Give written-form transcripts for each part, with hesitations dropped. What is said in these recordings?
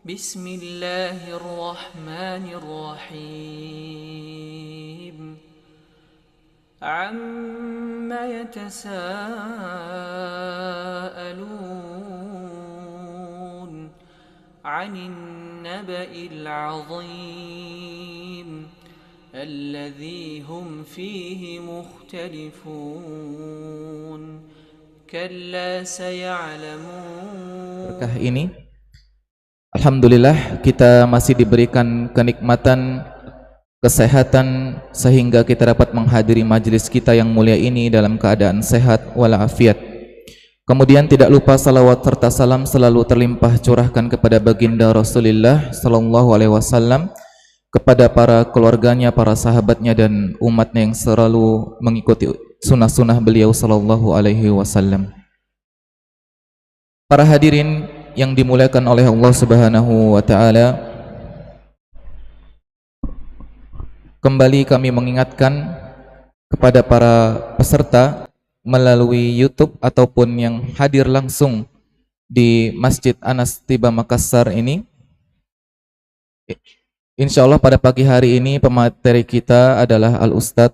بسم الله الرحمن الرحيم عم يتساءلون عن النبأ العظيم الذي هم فيه مختلفون كلا سيعلمون. Berkah ini, alhamdulillah kita masih diberikan kenikmatan kesehatan sehingga kita dapat menghadiri majelis kita yang mulia ini dalam keadaan sehat walafiat. Kemudian tidak lupa salawat serta salam selalu terlimpah curahkan kepada baginda Rasulullah sallallahu alaihi wasallam, kepada para keluarganya, para sahabatnya dan umatnya yang selalu mengikuti sunnah-sunnah beliau sallallahu alaihi wasallam. Para hadirin yang dimuliakan oleh Allah Subhanahu wa taala, kembali kami mengingatkan kepada para peserta melalui YouTube ataupun yang hadir langsung di Masjid Anas Tiba Makassar ini. Insya Allah pada pagi hari ini pemateri kita adalah Al-Ustadz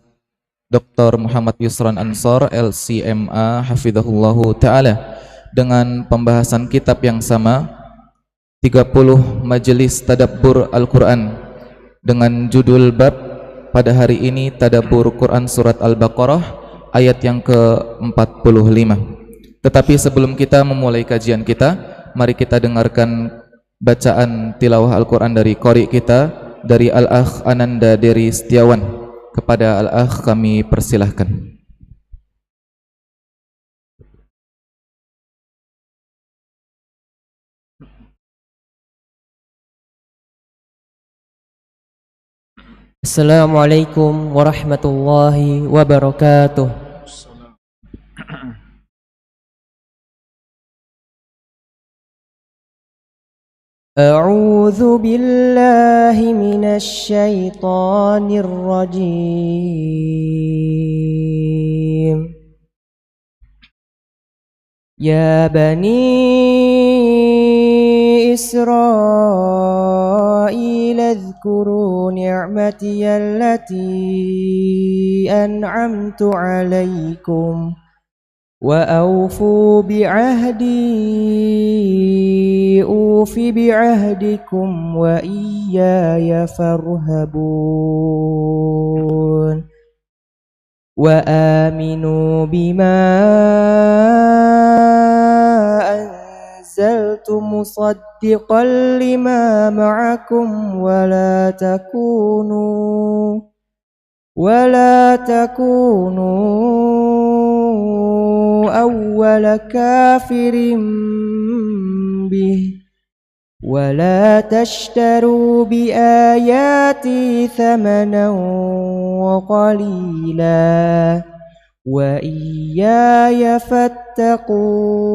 Dr. Muhammad Yusran Ansor LCMA Hafidhahullahu Ta'ala, dengan pembahasan kitab yang sama 30 Majelis Tadabbur Al-Quran dengan judul bab pada hari ini Tadabbur Quran Surat Al-Baqarah ayat yang ke-45. Tetapi sebelum kita memulai kajian kita, mari kita dengarkan bacaan tilawah Al-Quran dari qori kita, dari Al-Akh Ananda Deri Setiawan. Kepada Al-Akh kami persilahkan. Assalamualaikum warahmatullahi wabarakatuh. A'udzu billahi minasy syaithanir rajim. Ya bani Israil اذكروا نعمتي التي أنعمت عليكم وأوفوا بعهدي أوف بعهدكم وإياي فارهبون وآمنوا بما أنزلت مصدقا لما معكم ولا تكونوا أول كافر به ولا تشتروا بآياتي ثمنا قليلا وإياي فاتقون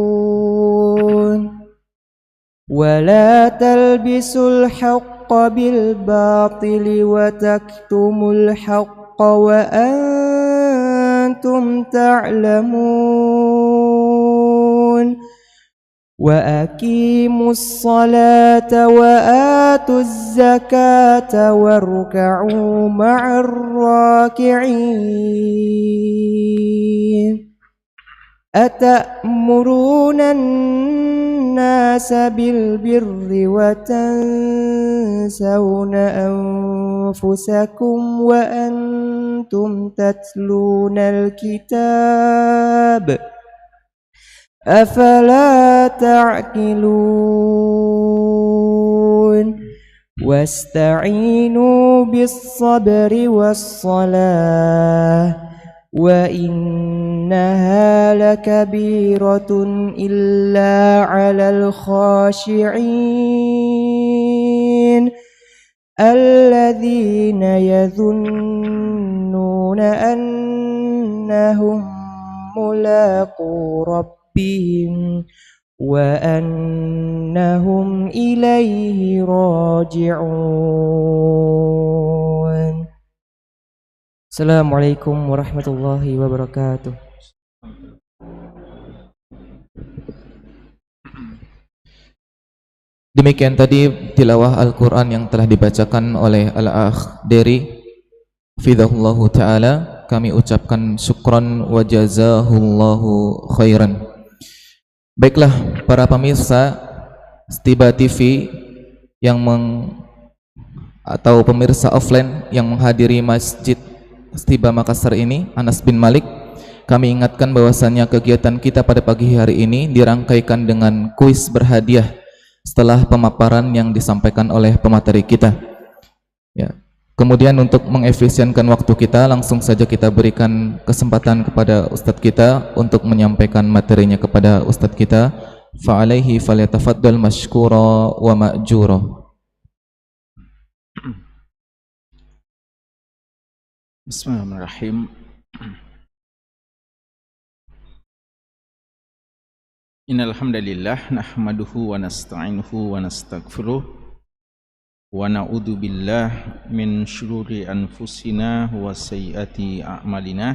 ولا تلبسوا الحق بالباطل وتكتموا الحق وأنتم تعلمون وأقيموا الصلاة وآتوا الزكاة واركعوا مع الراكعين أتأمرون الناس بالبر وتنسون أنفسكم وأنتم تتلون الكتاب أفلا تعقلون واستعينوا بالصبر والصلاة وإنها لكبيرة إلا على الخاشعين الذين يظنون أنهم ملاقو ربهم وأنهم إليه راجعون. Assalamualaikum warahmatullahi wabarakatuh. Demikian tadi tilawah Al-Quran yang telah dibacakan oleh Al-Akh Dery Fidahullahu Ta'ala. Kami ucapkan syukran wa jazahullahu khairan. Baiklah para pemirsa Stiba TV yang atau pemirsa offline yang menghadiri Masjid Stiba Makassar ini, Anas bin Malik, kami ingatkan bahwasannya kegiatan kita pada pagi hari ini dirangkaikan dengan kuis berhadiah setelah pemaparan yang disampaikan oleh pemateri kita. Ya. Kemudian untuk mengefisienkan waktu kita, langsung saja kita berikan kesempatan kepada Ustadz kita untuk menyampaikan materinya kepada Ustadz kita. Fa'alaihi falyatafaddal mashkura wa ma'jura. Bismillahirrahmanirrahim. Innal hamdalillah nahmaduhu wa nasta'inuhu wa nastaghfiruh wa na'udzu billah min syururi anfusina wa sayyiati a'malina.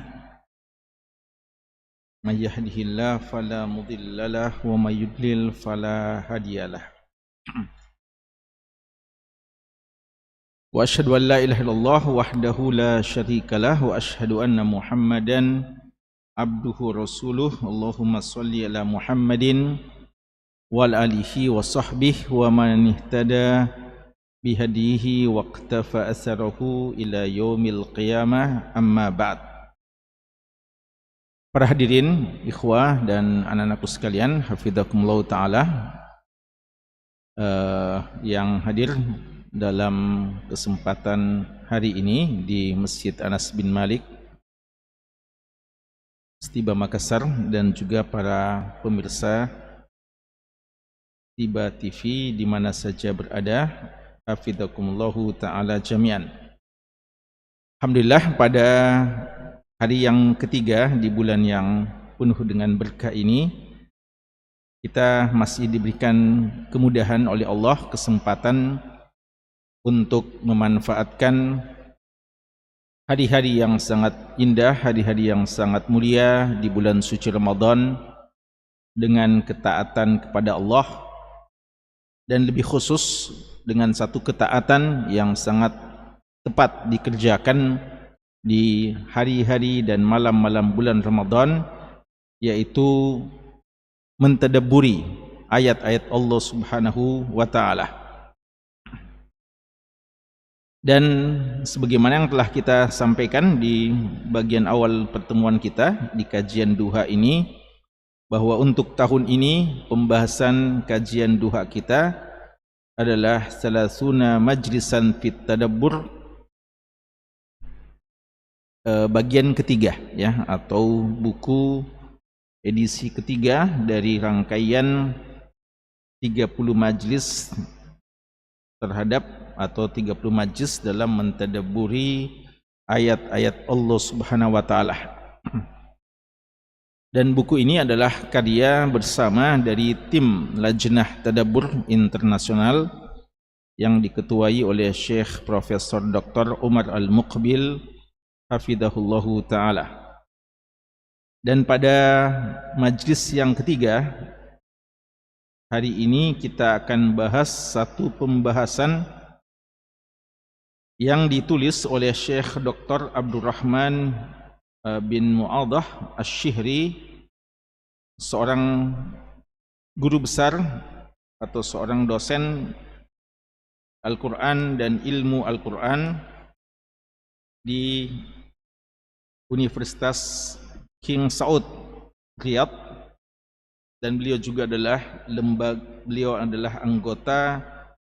May yahdihillahu fala mudhillalah wa may yudlil fala hadiyalah. Wa asyhadu an la ilaha illallah wahdahu la syarikalah wa asyhadu anna Muhammadan abduhu rasuluh. Allahumma sholli ala Muhammadin wal alihi wa sahbihi wa man ihtada bihadihi wa iqtafa asarahu ila yaumil qiyamah, amma ba'd. Para hadirin, ikhwah dan anak-anakku sekalian, hafizakumullah ta'ala, yang hadir dalam kesempatan hari ini di Masjid Anas bin Malik Stiba Makassar, dan juga para pemirsa Stiba TV di mana saja berada, hafizakumullahu ta'ala jami'an. Alhamdulillah, pada hari yang ketiga di bulan yang penuh dengan berkah ini, kita masih diberikan kemudahan oleh Allah, kesempatan untuk memanfaatkan hari-hari yang sangat indah, hari-hari yang sangat mulia di bulan suci Ramadan dengan ketaatan kepada Allah, dan lebih khusus dengan satu ketaatan yang sangat tepat dikerjakan di hari-hari dan malam-malam bulan Ramadan, yaitu mentadabburi ayat-ayat Allah Subhanahu wa ta'ala. Dan sebagaimana yang telah kita sampaikan di bagian awal pertemuan kita di kajian duha ini, bahwa untuk tahun ini pembahasan kajian duha kita adalah salasuna majlisan fit tadabbur, bagian ketiga, ya, atau buku edisi ketiga dari rangkaian 30 majlis terhadap atau 30 majlis dalam mentadabburi ayat-ayat Allah Subhanahu wa ta'ala. Dan buku ini adalah karya bersama dari tim Lajnah Tadabbur Internasional yang diketuai oleh Syekh Profesor Dr. Umar Al-Muqbil hafidhahullahu ta'ala. Dan pada majlis yang ketiga hari ini kita akan bahas satu pembahasan yang ditulis oleh Syekh Dr. Abdurrahman bin Mu'addah Asy-Syihri, seorang guru besar atau seorang dosen Al-Quran dan ilmu Al-Quran di Universitas King Saud Riyadh, dan beliau juga adalah anggota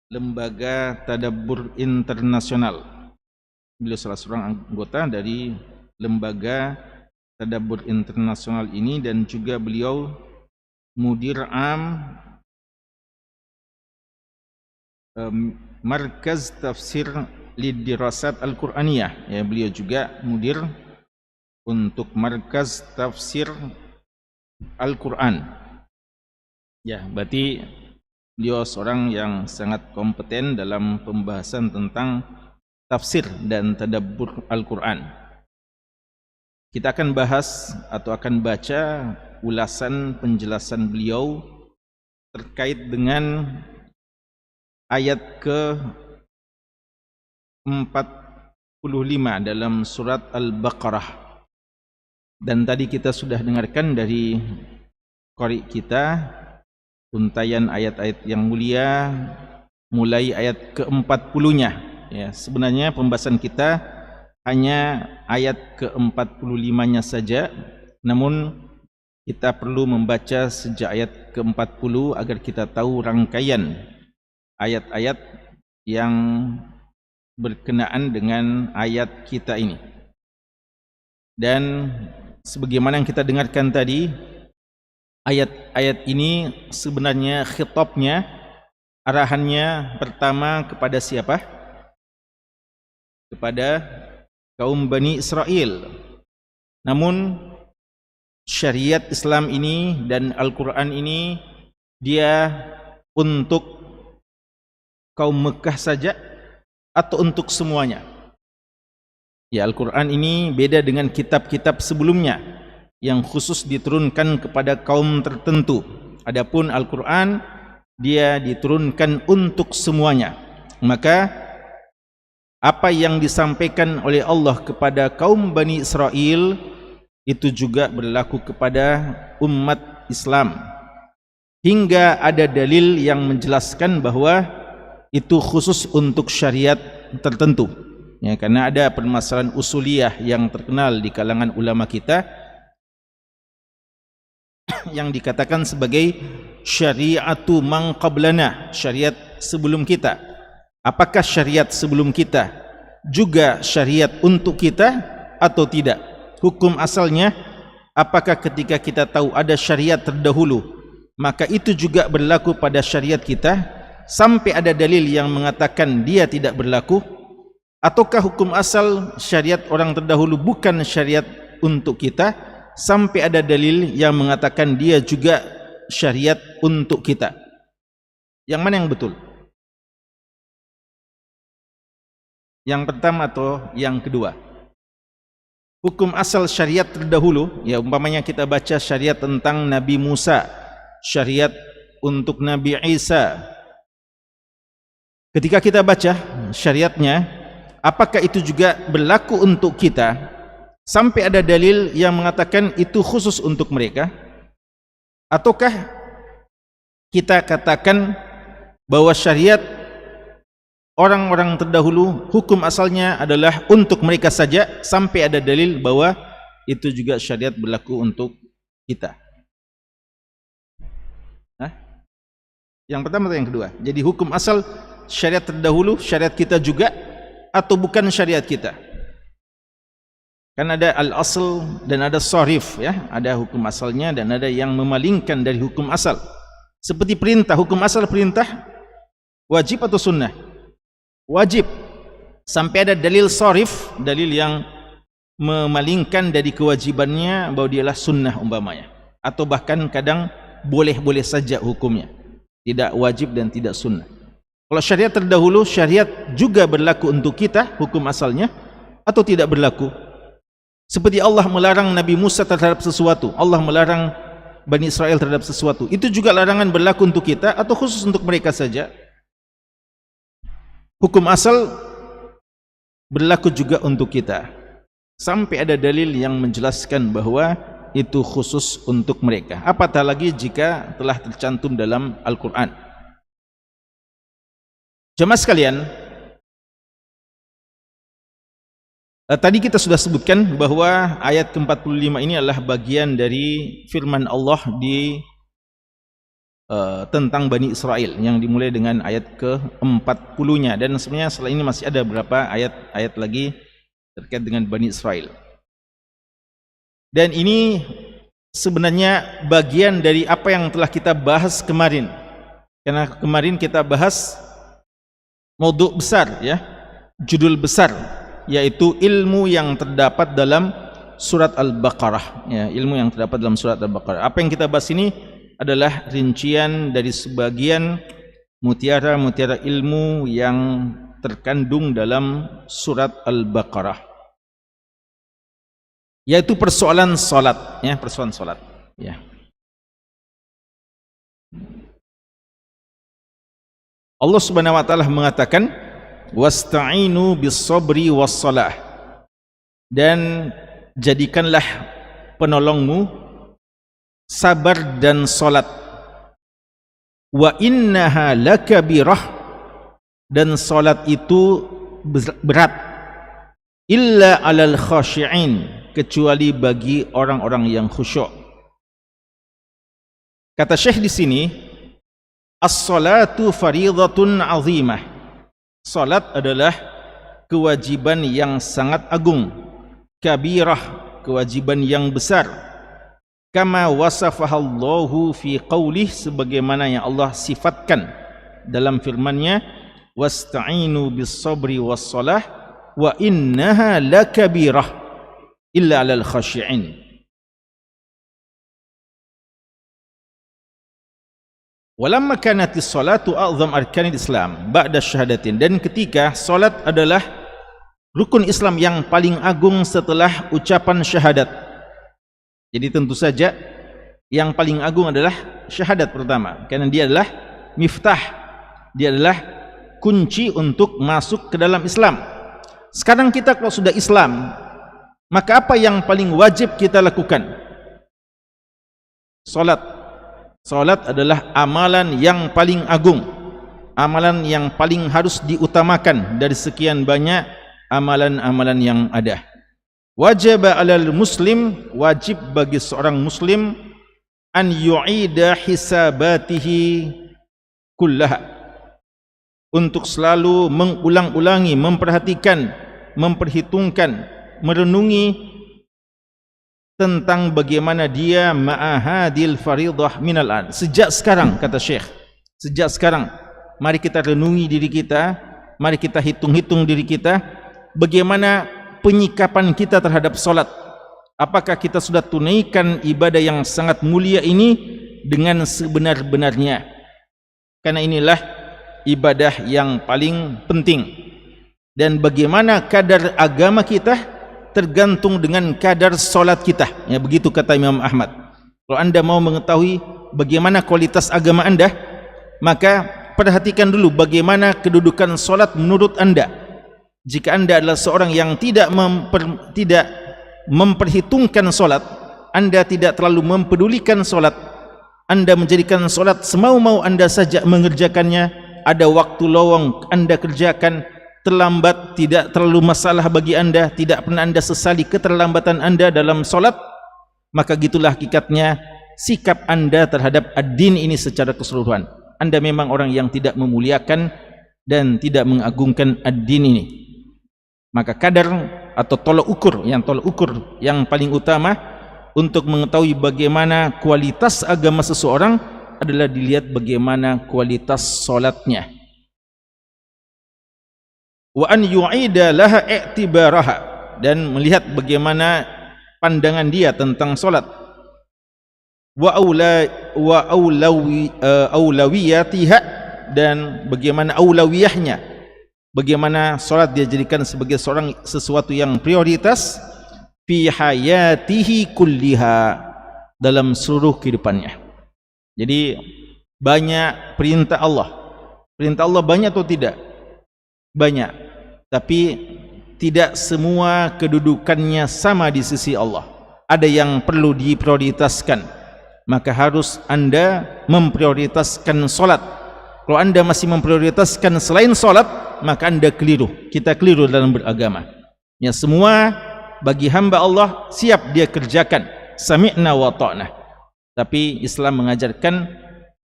Lembaga Tadabbur Internasional. Beliau salah seorang anggota dari Lembaga Tadabbur Internasional ini, dan juga beliau Mudir Am Markaz Tafsir Lidirasat Al-Quraniyah, ya, beliau juga mudir untuk Markaz Tafsir Al-Quran. Ya, berarti beliau seorang yang sangat kompeten dalam pembahasan tentang tafsir dan tadabbur Al-Quran. Kita akan bahas atau akan baca ulasan penjelasan beliau terkait dengan ayat ke-45 dalam surat Al-Baqarah. Dan tadi kita sudah dengarkan dari qari kita untayan ayat-ayat yang mulia mulai ayat ke-40-nya. Ya, sebenarnya pembahasan kita hanya ayat ke-45-nya saja, namun kita perlu membaca sejak ayat ke-40 agar kita tahu rangkaian ayat-ayat yang berkenaan dengan ayat kita ini. Dan sebagaimana yang kita dengarkan tadi, ayat-ayat ini sebenarnya khitabnya, arahannya pertama kepada siapa? Kepada kaum Bani Israel. Namun syariat Islam ini dan Al-Quran ini dia untuk kaum Mekah saja atau untuk semuanya? Ya, Al-Quran ini beda dengan kitab-kitab sebelumnya yang khusus diturunkan kepada kaum tertentu. Adapun Al-Quran dia diturunkan untuk semuanya. Maka apa yang disampaikan oleh Allah kepada kaum Bani Israel itu juga berlaku kepada umat Islam, hingga ada dalil yang menjelaskan bahwa itu khusus untuk syariat tertentu. Ya, karena ada permasalahan usuliyah yang terkenal di kalangan ulama kita yang dikatakan sebagai syariatu man qablana, syariat sebelum kita. Apakah syariat sebelum kita juga syariat untuk kita atau tidak? Hukum asalnya, apakah ketika kita tahu ada syariat terdahulu, maka itu juga berlaku pada syariat kita sampai ada dalil yang mengatakan dia tidak berlaku? Ataukah hukum asal syariat orang terdahulu bukan syariat untuk kita sampai ada dalil yang mengatakan dia juga syariat untuk kita? Yang mana yang betul? Yang pertama atau yang kedua? Hukum asal syariat terdahulu, ya umpamanya kita baca syariat tentang Nabi Musa, syariat untuk Nabi Isa. Ketika kita baca syariatnya, apakah itu juga berlaku untuk kita sampai ada dalil yang mengatakan itu khusus untuk mereka? Ataukah kita katakan bahwa syariat orang-orang terdahulu hukum asalnya adalah untuk mereka saja sampai ada dalil bahwa itu juga syariat berlaku untuk kita? Yang pertama atau yang kedua? Jadi hukum asal syariat terdahulu syariat kita juga atau bukan syariat kita? Kan ada al-asl dan ada sharif, ya. Ada hukum asalnya dan ada yang memalingkan dari hukum asal. Seperti perintah, hukum asal perintah wajib atau sunnah? Wajib. Sampai ada dalil sharif, dalil yang memalingkan dari kewajibannya bahwa dialah sunnah umpamanya. Atau bahkan kadang boleh-boleh saja hukumnya, tidak wajib dan tidak sunnah. Kalau syariat terdahulu, syariat juga berlaku untuk kita hukum asalnya atau tidak berlaku? Seperti Allah melarang Nabi Musa terhadap sesuatu, Allah melarang Bani Israel terhadap sesuatu, itu juga larangan berlaku untuk kita atau khusus untuk mereka saja? Hukum asal berlaku juga untuk kita sampai ada dalil yang menjelaskan bahwa itu khusus untuk mereka. Apatah lagi jika telah tercantum dalam Al-Quran. Jemaah sekalian, tadi kita sudah sebutkan bahwa ayat ke-45 ini adalah bagian dari firman Allah di tentang Bani Israel yang dimulai dengan ayat ke-40-nya, dan sebenarnya setelah ini masih ada beberapa ayat-ayat lagi terkait dengan Bani Israel. Dan ini sebenarnya bagian dari apa yang telah kita bahas kemarin. Karena kemarin kita bahas maudhu' besar, ya, judul besar, yaitu ilmu yang terdapat dalam surat Al-Baqarah, ya, ilmu yang terdapat dalam surat Al-Baqarah. Apa yang kita bahas ini adalah rincian dari sebagian mutiara-mutiara ilmu yang terkandung dalam surat Al-Baqarah, yaitu persoalan salat, ya, persoalan salat, ya. Allah Subhanahu wa taala mengatakan wasta'inu bis-sabri was-salah, dan jadikanlah penolongmu sabar dan salat. Wa innaha lakabirah, dan salat itu berat. Illa 'alal khashi'in, kecuali bagi orang-orang yang khusyuk. Kata Syekh di sini, as-salatu faridatun 'azimah. Salat adalah kewajiban yang sangat agung, kabirah, kewajiban yang besar. Kama wasafahallahu fi qaulih, sebagaimana yang Allah sifatkan dalam firman-Nya, wasta'inu bis-sabri was-salah wa innaha lakabirah illa 'alal khashi'in. Walamma kanatis salatu a'zam arkanil Islam ba'da syahadatin, dan ketika salat adalah rukun Islam yang paling agung setelah ucapan syahadat. Jadi tentu saja yang paling agung adalah syahadat pertama, karena dia adalah miftah, dia adalah kunci untuk masuk ke dalam Islam. Sekarang kita kalau sudah Islam, maka apa yang paling wajib kita lakukan? Salat. Salat adalah amalan yang paling agung, amalan yang paling harus diutamakan dari sekian banyak amalan-amalan yang ada. Wajib 'alal muslim, wajib bagi seorang muslim, an yu'ida hisabatihi kullaha, untuk selalu mengulang-ulangi, memperhatikan, memperhitungkan, merenungi tentang bagaimana dia ma'ahadil faridah minal an. Sejak sekarang, kata Syekh, sejak sekarang mari kita renungi diri kita, mari kita hitung-hitung diri kita, bagaimana penyikapan kita terhadap solat. Apakah kita sudah tunaikan ibadah yang sangat mulia ini dengan sebenar-benarnya? Karena inilah ibadah yang paling penting. Dan bagaimana kadar agama kita tergantung dengan kadar solat kita. Ya, begitu kata Imam Ahmad. Kalau anda mau mengetahui bagaimana kualitas agama anda, maka perhatikan dulu bagaimana kedudukan solat menurut anda. Jika anda adalah seorang yang tidak memperhitungkan solat, anda tidak terlalu mempedulikan solat, anda menjadikan solat semau-mau anda saja mengerjakannya, ada waktu lowong anda kerjakan, terlambat tidak terlalu masalah bagi anda, tidak pernah anda sesali keterlambatan anda dalam solat, maka gitulah hakikatnya sikap anda terhadap ad-din ini secara keseluruhan. Anda memang orang yang tidak memuliakan dan tidak mengagungkan ad-din ini. Maka kadar atau tolok ukur yang paling utama untuk mengetahui bagaimana kualitas agama seseorang adalah dilihat bagaimana kualitas solatnya. Wa an yu'ida laha i'tibaraha, dan melihat bagaimana pandangan dia tentang solat. Wa aulawiyatiha, dan bagaimana aulawiyahnya, bagaimana solat dia jadikan sebagai sesuatu yang prioritas fi hayatihi kulliha, dalam seluruh kehidupannya. Jadi banyak perintah Allah. Perintah Allah banyak atau tidak? Banyak. Tapi tidak semua kedudukannya sama di sisi Allah. Ada yang perlu diprioritaskan, maka harus anda memprioritaskan solat. Kalau anda masih memprioritaskan selain solat, maka anda keliru. Kita keliru dalam beragama. Ya, semua bagi hamba Allah siap dia kerjakan, sami'na wa ta'na. Tapi Islam mengajarkan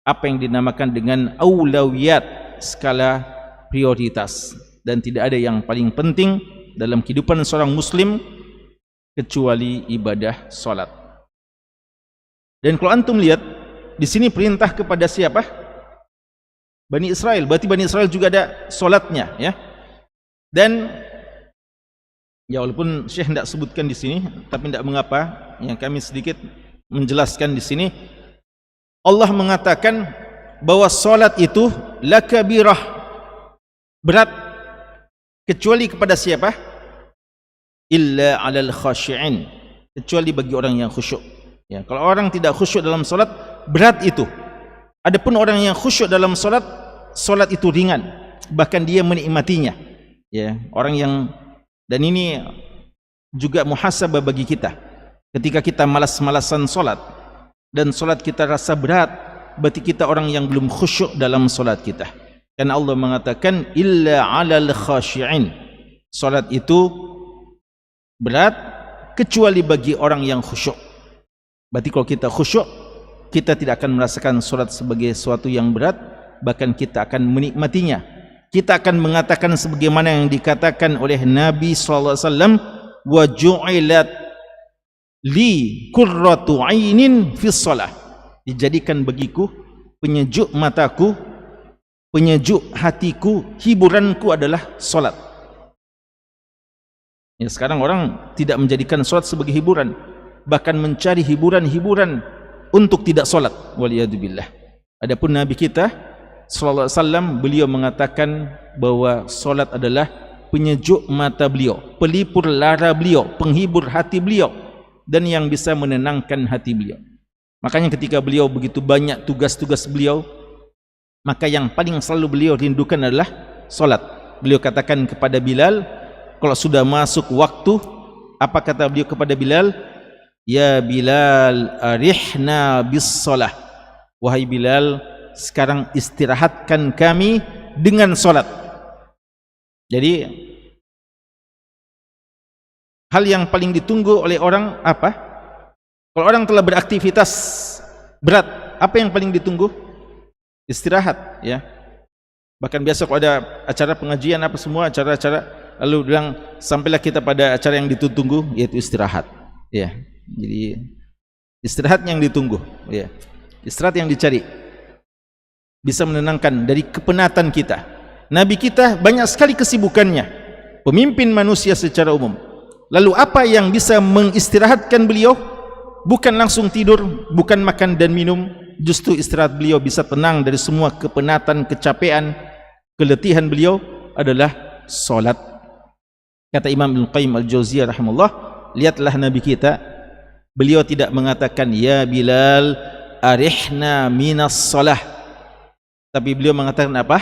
apa yang dinamakan dengan aulawiyat, skala prioritas. Dan tidak ada yang paling penting dalam kehidupan seorang muslim kecuali ibadah salat. Dan kalau antum lihat di sini perintah kepada siapa? Bani Israel. Berarti Bani Israel juga ada salatnya, ya. Dan ya, walaupun Syekh tidak sebutkan di sini, tapi tidak mengapa, yang kami sedikit menjelaskan di sini. Allah mengatakan bahwa salat itu lakabirah, berat, kecuali kepada siapa? Illa 'alal khashi'in, kecuali bagi orang yang khusyuk. Ya, kalau orang tidak khusyuk dalam salat, berat itu. Adapun orang yang khusyuk dalam salat, solat itu ringan, bahkan dia menikmatinya. Ya, orang yang, dan ini juga muhasabah bagi kita. Ketika kita malas-malasan solat dan solat kita rasa berat, berarti kita orang yang belum khusyuk dalam solat kita. Karena Allah mengatakan illa 'alal khashi'in. Solat itu berat kecuali bagi orang yang khusyuk. Berarti kalau kita khusyuk, kita tidak akan merasakan solat sebagai sesuatu yang berat, bahkan kita akan menikmatinya. Kita akan mengatakan sebagaimana yang dikatakan oleh Nabi SAW, wa ju'ilat li qurratu 'ainin fi shalah. Dijadikan bagiku penyejuk mataku, penyejuk hatiku, hiburanku adalah solat. Ya, sekarang orang tidak menjadikan solat sebagai hiburan, bahkan mencari hiburan-hiburan untuk tidak solat. Waliyadzubillah. Adapun Nabi kita sallallahu alaihi wasallam, beliau mengatakan bahwa solat adalah penyejuk mata beliau, pelipur lara beliau, penghibur hati beliau, dan yang bisa menenangkan hati beliau. Makanya ketika beliau begitu banyak tugas-tugas beliau, maka yang paling selalu beliau rindukan adalah solat. Beliau katakan kepada Bilal, kalau sudah masuk waktu, apa kata beliau kepada Bilal? Ya Bilal, arihna bis salah. Wahai Bilal, sekarang istirahatkan kami dengan solat. Jadi hal yang paling ditunggu oleh orang apa? Kalau orang telah beraktivitas berat, apa yang paling ditunggu? Istirahat, ya. Bahkan biasa kalau ada acara pengajian apa semua acara-acara, lalu bilang sampailah kita pada acara yang ditunggu, yaitu istirahat, ya. Jadi istirahat yang ditunggu, ya. Istirahat yang dicari, bisa menenangkan dari kepenatan kita. Nabi kita banyak sekali kesibukannya, pemimpin manusia secara umum. Lalu apa yang bisa mengistirahatkan beliau? Bukan langsung tidur, bukan makan dan minum. Justru istirahat beliau bisa tenang dari semua kepenatan, kecapean, keletihan beliau adalah solat. Kata Imam Ibn Qayyim Al-Jauziyah rahimahullah, lihatlah Nabi kita, beliau tidak mengatakan ya Bilal arihna minas salah, tapi beliau mengatakan apa?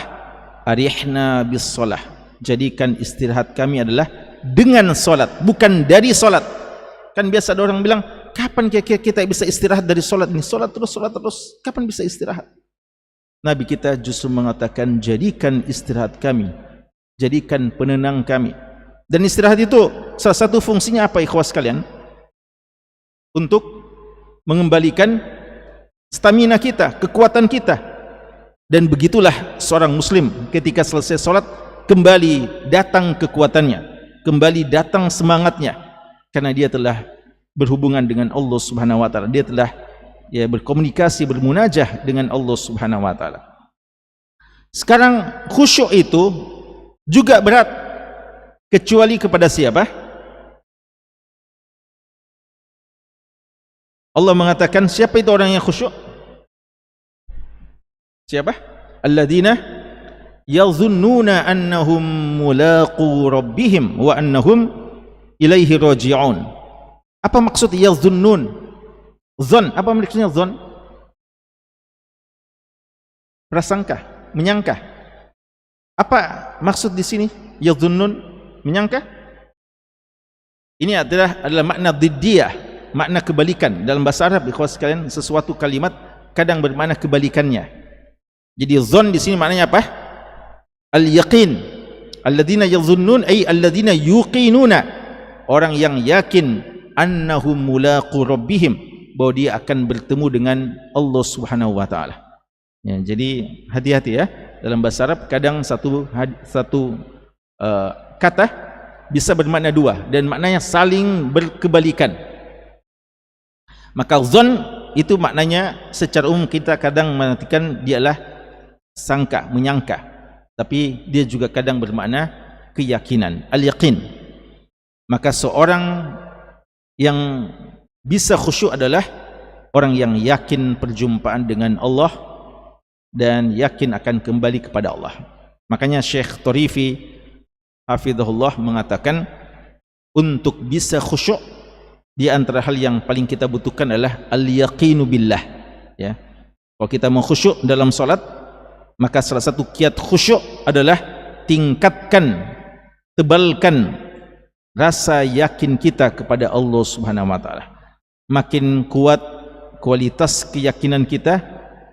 Arihna bis salah. Jadikan istirahat kami adalah dengan solat, bukan dari solat. Kan biasa ada orang bilang, kapan kira-kira kita bisa istirahat dari solat ini? Solat terus, kapan bisa istirahat? Nabi kita justru mengatakan, jadikan istirahat kami, jadikan penenang kami. Dan istirahat itu salah satu fungsinya apa, ikhwas sekalian? Untuk mengembalikan stamina kita, kekuatan kita. Dan begitulah seorang muslim ketika selesai solat, kembali datang kekuatannya, kembali datang semangatnya, karena dia telah berhubungan dengan Allah Subhanahu wa taala, dia telah berkomunikasi, bermunajah dengan Allah Subhanahu wa taala. Sekarang khusyuk itu juga berat, kecuali kepada siapa? Allah mengatakan, siapa itu orang yang khusyuk? Siapa? Alladzina yazunnuna annahum mulaqu rabbihim wa annahum ilaihi raji'un. Apa maksud yazunnun? Zon, apa maksudnya zon? Prasangka, menyangka. Apa maksud di sini? Yazunnun, menyangka? Ini adalah makna diddiyah, makna kebalikan. Dalam bahasa Arab, ikhwas sekalian, sesuatu kalimat kadang bermakna kebalikannya. Jadi zon di sini maknanya apa? Al-yaqin. Alladzina yazunnun ay alladzina yuqinuna. Orang yang yakin annahum mulaqu rabbihim, bahwa dia akan bertemu dengan Allah Subhanahu wa taala. Ya, jadi hati-hati ya. Dalam bahasa Arab kadang satu kata bisa bermakna dua dan maknanya saling berkebalikan. Maka zon itu maknanya secara umum kita kadang mengartikan dialah sangka, menyangka, tapi dia juga kadang bermakna keyakinan, al-yaqin. Maka seorang yang bisa khusyuk adalah orang yang yakin perjumpaan dengan Allah dan yakin akan kembali kepada Allah. Makanya Syekh Tharifi hafizahullah mengatakan, untuk bisa khusyuk, di antara hal yang paling kita butuhkan adalah al-yaqinu billah, ya. Kalau kita mau khusyuk dalam salat, Maka salah satu kiat khusyuk adalah tingkatkan, tebalkan rasa yakin kita kepada Allah Subhanahu wa taala. Makin kuat kualitas keyakinan kita,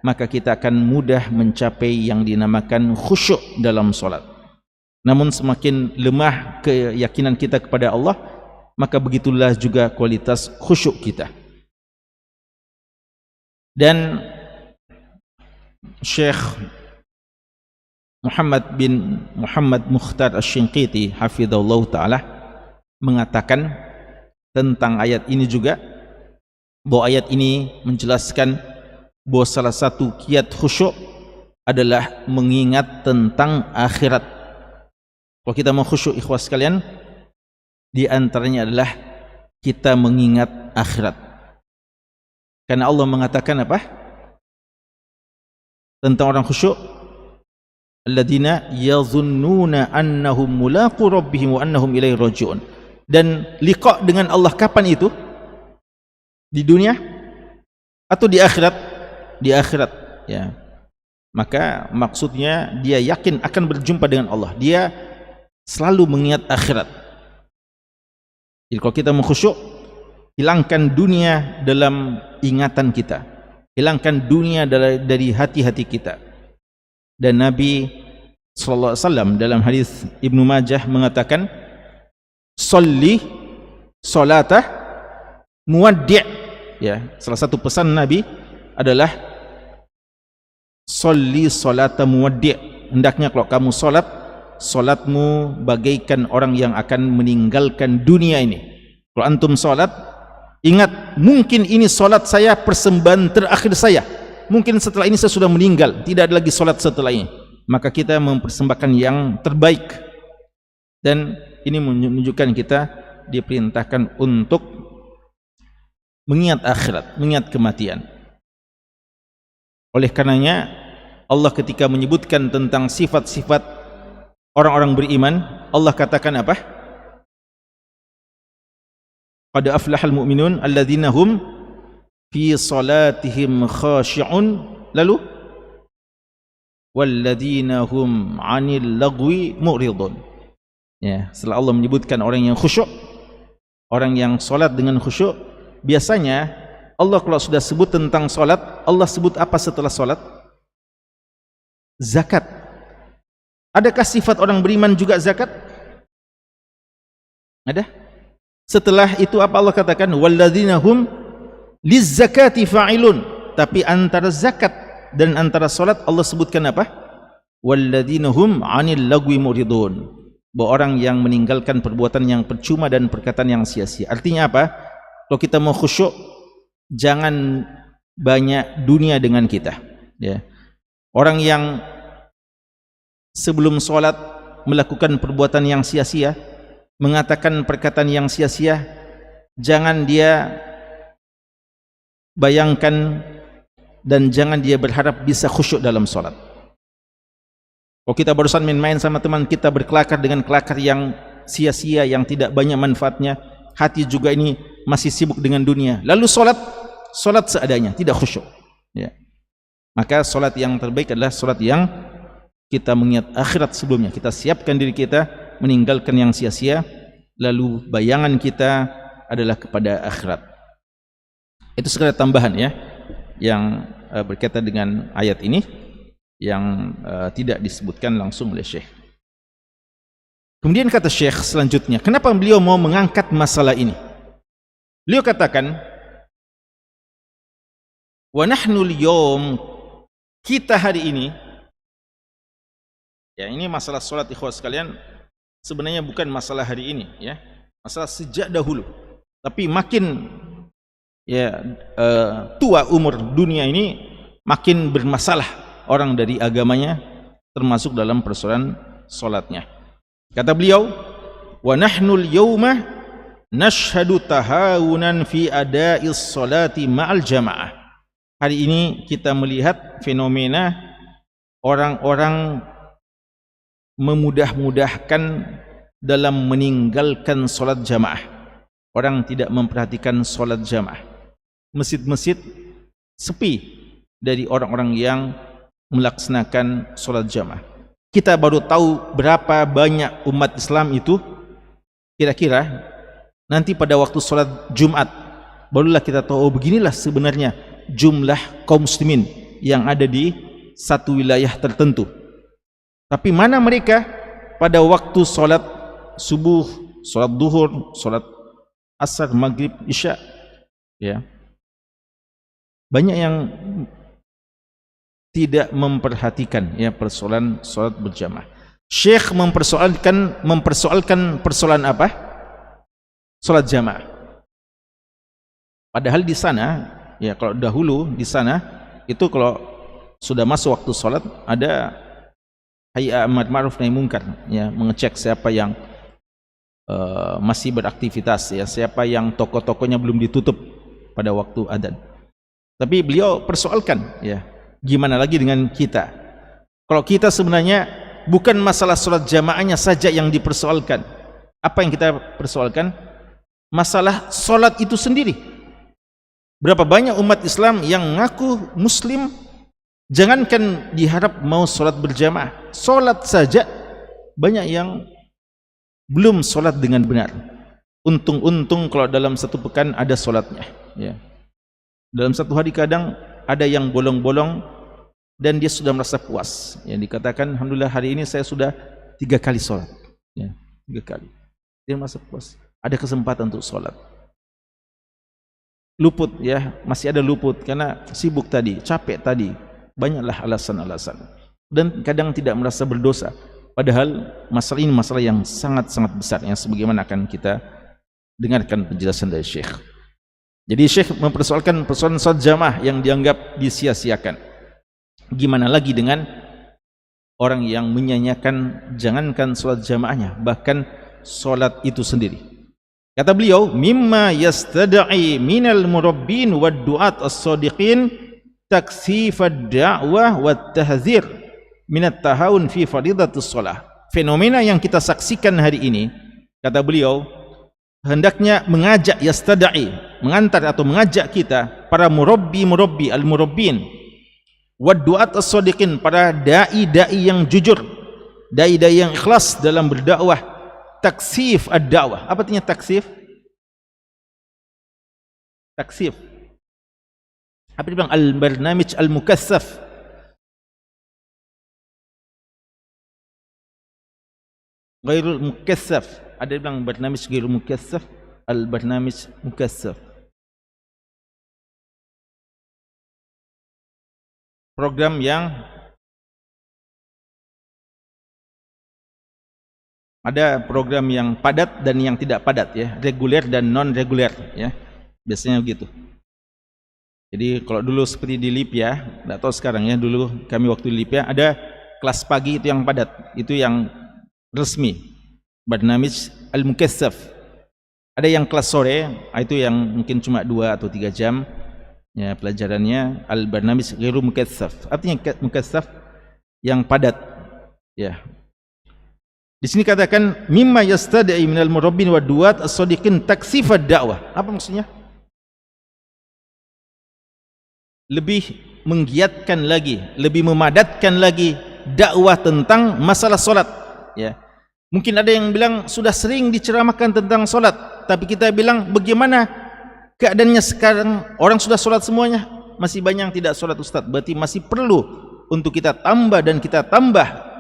maka kita akan mudah mencapai yang dinamakan khusyuk dalam solat. Namun semakin lemah keyakinan kita kepada Allah, maka begitulah juga kualitas khusyuk kita. Dan Syekh Muhammad bin Muhammad Mukhtar Asy-Shinqiti hafizahullah ta'ala mengatakan tentang ayat ini juga, bahwa ayat ini menjelaskan bahwa salah satu kiat khusyuk adalah mengingat tentang akhirat. Kalau kita mau khusyuk ikhwas sekalian, di antaranya adalah kita mengingat akhirat. Karena Allah mengatakan apa? Tentang orang khusyuk, alladzina yazunnuna annahum mulaqu rabbihim wa annahum ilaihi raji'un. Dan liqa dengan Allah kapan itu? Di dunia atau di akhirat? Di akhirat, ya. Maka maksudnya dia yakin akan berjumpa dengan Allah. Dia selalu mengingat akhirat. Jadi kalau kita mau khusyuk, hilangkan dunia dalam ingatan kita, hilangkan dunia dari hati-hati kita. Dan Nabi SAW dalam hadis Ibnu Majah mengatakan, "Sholli sholatah muwaddi'." Ya, salah satu pesan Nabi adalah "Sholli sholatah muwaddi'." Hendaknya kalau kamu salat, salatmu bagaikan orang yang akan meninggalkan dunia ini. Kalau antum salat, ingat, mungkin ini salat saya persembahan terakhir saya. Mungkin setelah ini saya sudah meninggal, tidak ada lagi salat setelah ini. Maka kita mempersembahkan yang terbaik. Dan ini menunjukkan kita diperintahkan untuk mengingat akhirat, mengingat kematian. Oleh karenanya Allah ketika menyebutkan tentang sifat-sifat orang-orang beriman, Allah katakan apa? Qad aflahal mu'minun alladzina hum fi salatihim khashi'un, lalu walladzina hum 'anil lagwi mu'ridun. Ya, setelah Allah menyebutkan orang yang khusyuk, orang yang salat dengan khusyuk, biasanya Allah kalau sudah sebut tentang salat, Allah sebut apa setelah salat? Zakat. Adakah sifat orang beriman juga zakat? Ada? Setelah itu apa Allah katakan? Walladzina hum lizzakati fa'ilun. Tapi antara zakat dan antara salat Allah sebutkan apa? Walladzina hum 'anil lagwi muridun. Bahwa orang yang meninggalkan perbuatan yang percuma dan perkataan yang sia-sia. Artinya apa? Kalau kita mau khusyuk, jangan banyak dunia dengan kita, ya. Orang yang sebelum sholat melakukan perbuatan yang sia-sia, mengatakan perkataan yang sia-sia, jangan dia bayangkan dan jangan dia berharap bisa khusyuk dalam sholat. Kalau kita barusan main-main sama teman kita, berkelakar dengan kelakar yang sia-sia, yang tidak banyak manfaatnya, hati juga ini masih sibuk dengan dunia, lalu sholat seadanya, tidak khusyuk, ya. Maka sholat yang terbaik adalah sholat yang kita mengingat akhirat sebelumnya. Kita siapkan diri kita meninggalkan yang sia-sia, lalu bayangan kita adalah kepada akhirat. Itu sekadar tambahan, ya, yang berkaitan dengan ayat ini yang tidak disebutkan langsung oleh Syekh. Kemudian kata Syekh selanjutnya, kenapa beliau mau mengangkat masalah ini? Beliau katakan, wa nahnu al-yawm, kita hari ini, ya, ini masalah salat ikhwas sekalian, sebenarnya bukan masalah hari ini, ya, masalah sejak dahulu. Tapi makin ya tua umur dunia ini, makin bermasalah orang dari agamanya, termasuk dalam persoalan salatnya. Kata beliau, wa nahnu al-yawma nashhadu tahawunan fi ada'is salati ma'al jamaah. Hari ini kita melihat fenomena orang-orang memudah-mudahkan dalam meninggalkan sholat jamaah. Orang tidak memperhatikan sholat jamaah. Masjid-masjid sepi dari orang-orang yang melaksanakan solat jamaah. Kita baru tahu berapa banyak umat Islam itu kira-kira nanti pada waktu solat Jumat, barulah kita tahu, oh beginilah sebenarnya jumlah kaum muslimin yang ada di satu wilayah tertentu. Tapi mana mereka pada waktu solat subuh, solat duhur, solat asar, maghrib, isya? Ya, banyak yang tidak memperhatikan ya persoalan solat berjamaah. Syekh mempersoalkan persoalan apa? Solat jamaah. Padahal di sana, ya kalau dahulu di sana itu kalau sudah masuk waktu solat ada hayya amar ma'ruf nahi munkar, ya, mengecek siapa yang masih beraktivitas, ya, siapa yang toko-tokonya belum ditutup pada waktu adzan. Tapi beliau persoalkan, ya, gimana lagi dengan kita? Kalau kita sebenarnya bukan masalah solat jamaahnya saja yang dipersoalkan. Apa yang kita persoalkan? Masalah solat itu sendiri. Berapa banyak umat Islam yang ngaku muslim, jangankan diharap mau solat berjamaah, solat saja banyak yang belum solat dengan benar. Untung-untung kalau dalam satu pekan ada solatnya, ya. Dalam satu hari kadang ada yang bolong-bolong dan dia sudah merasa puas, yang dikatakan alhamdulillah hari ini saya sudah 3 kali solat, ya, 3 kali. Dia merasa puas, ada kesempatan untuk solat. Luput, ya, masih ada luput karena sibuk tadi, capek tadi, banyaklah alasan-alasan, dan kadang tidak merasa berdosa. Padahal masalah ini masalah yang sangat-sangat besar, yang sebagaimana akan kita dengarkan penjelasan dari Syekh. Jadi Syekh mempersoalkan persoalan solat jamaah yang dianggap disia-siakan. Gimana lagi dengan orang yang menyanyiakan jangankan solat jamaahnya, bahkan solat itu sendiri. Kata beliau, mimma yastad'i minal murabbin wad du'at as-sadiqin taksifad da'wah wat tahzir minat tahawun fi faridatus shalah. Fenomena yang kita saksikan hari ini, kata beliau, hendaknya mengajak, yastad'i, mengantar atau mengajak kita, para murabbi al-murabbin, wad du'at as-sadiqin, para dai-dai yang jujur, dai-dai yang ikhlas dalam berdakwah, taksif ad-da'wah. Apa artinya taksif? Taksif. Apa dia bilang? Al-barnamij al-mukassaf. Ghairul mukassaf. Ada yang bilang barnamij ghairul mukassaf, al-barnamij mukassaf. Program yang ada program yang padat dan yang tidak padat, ya, reguler dan non reguler, ya, biasanya begitu. Jadi kalau dulu seperti di Lipia, tidak tahu sekarang, ya, dulu kami waktu di Lipia ada kelas pagi itu yang padat, itu yang resmi, barnamij al-mukassaf. Ada yang kelas sore, itu yang mungkin cuma 2 atau 3 jam, ya, pelajarannya, al-barnamij ghairu mukassaf. Artinya mukassaf yang padat, ya. Di sini katakan mimma yastad'i minal murabbin wa duat as-sadiqin taksifad da'wah. Apa maksudnya? Lebih menggiatkan lagi, lebih memadatkan lagi dakwah tentang masalah solat, ya. Mungkin ada yang bilang sudah sering diceramahkan tentang solat, tapi kita bilang bagaimana keadaannya sekarang? Orang sudah solat semuanya, masih banyak yang tidak solat, Ustaz. Berarti masih perlu untuk kita tambah dan kita tambah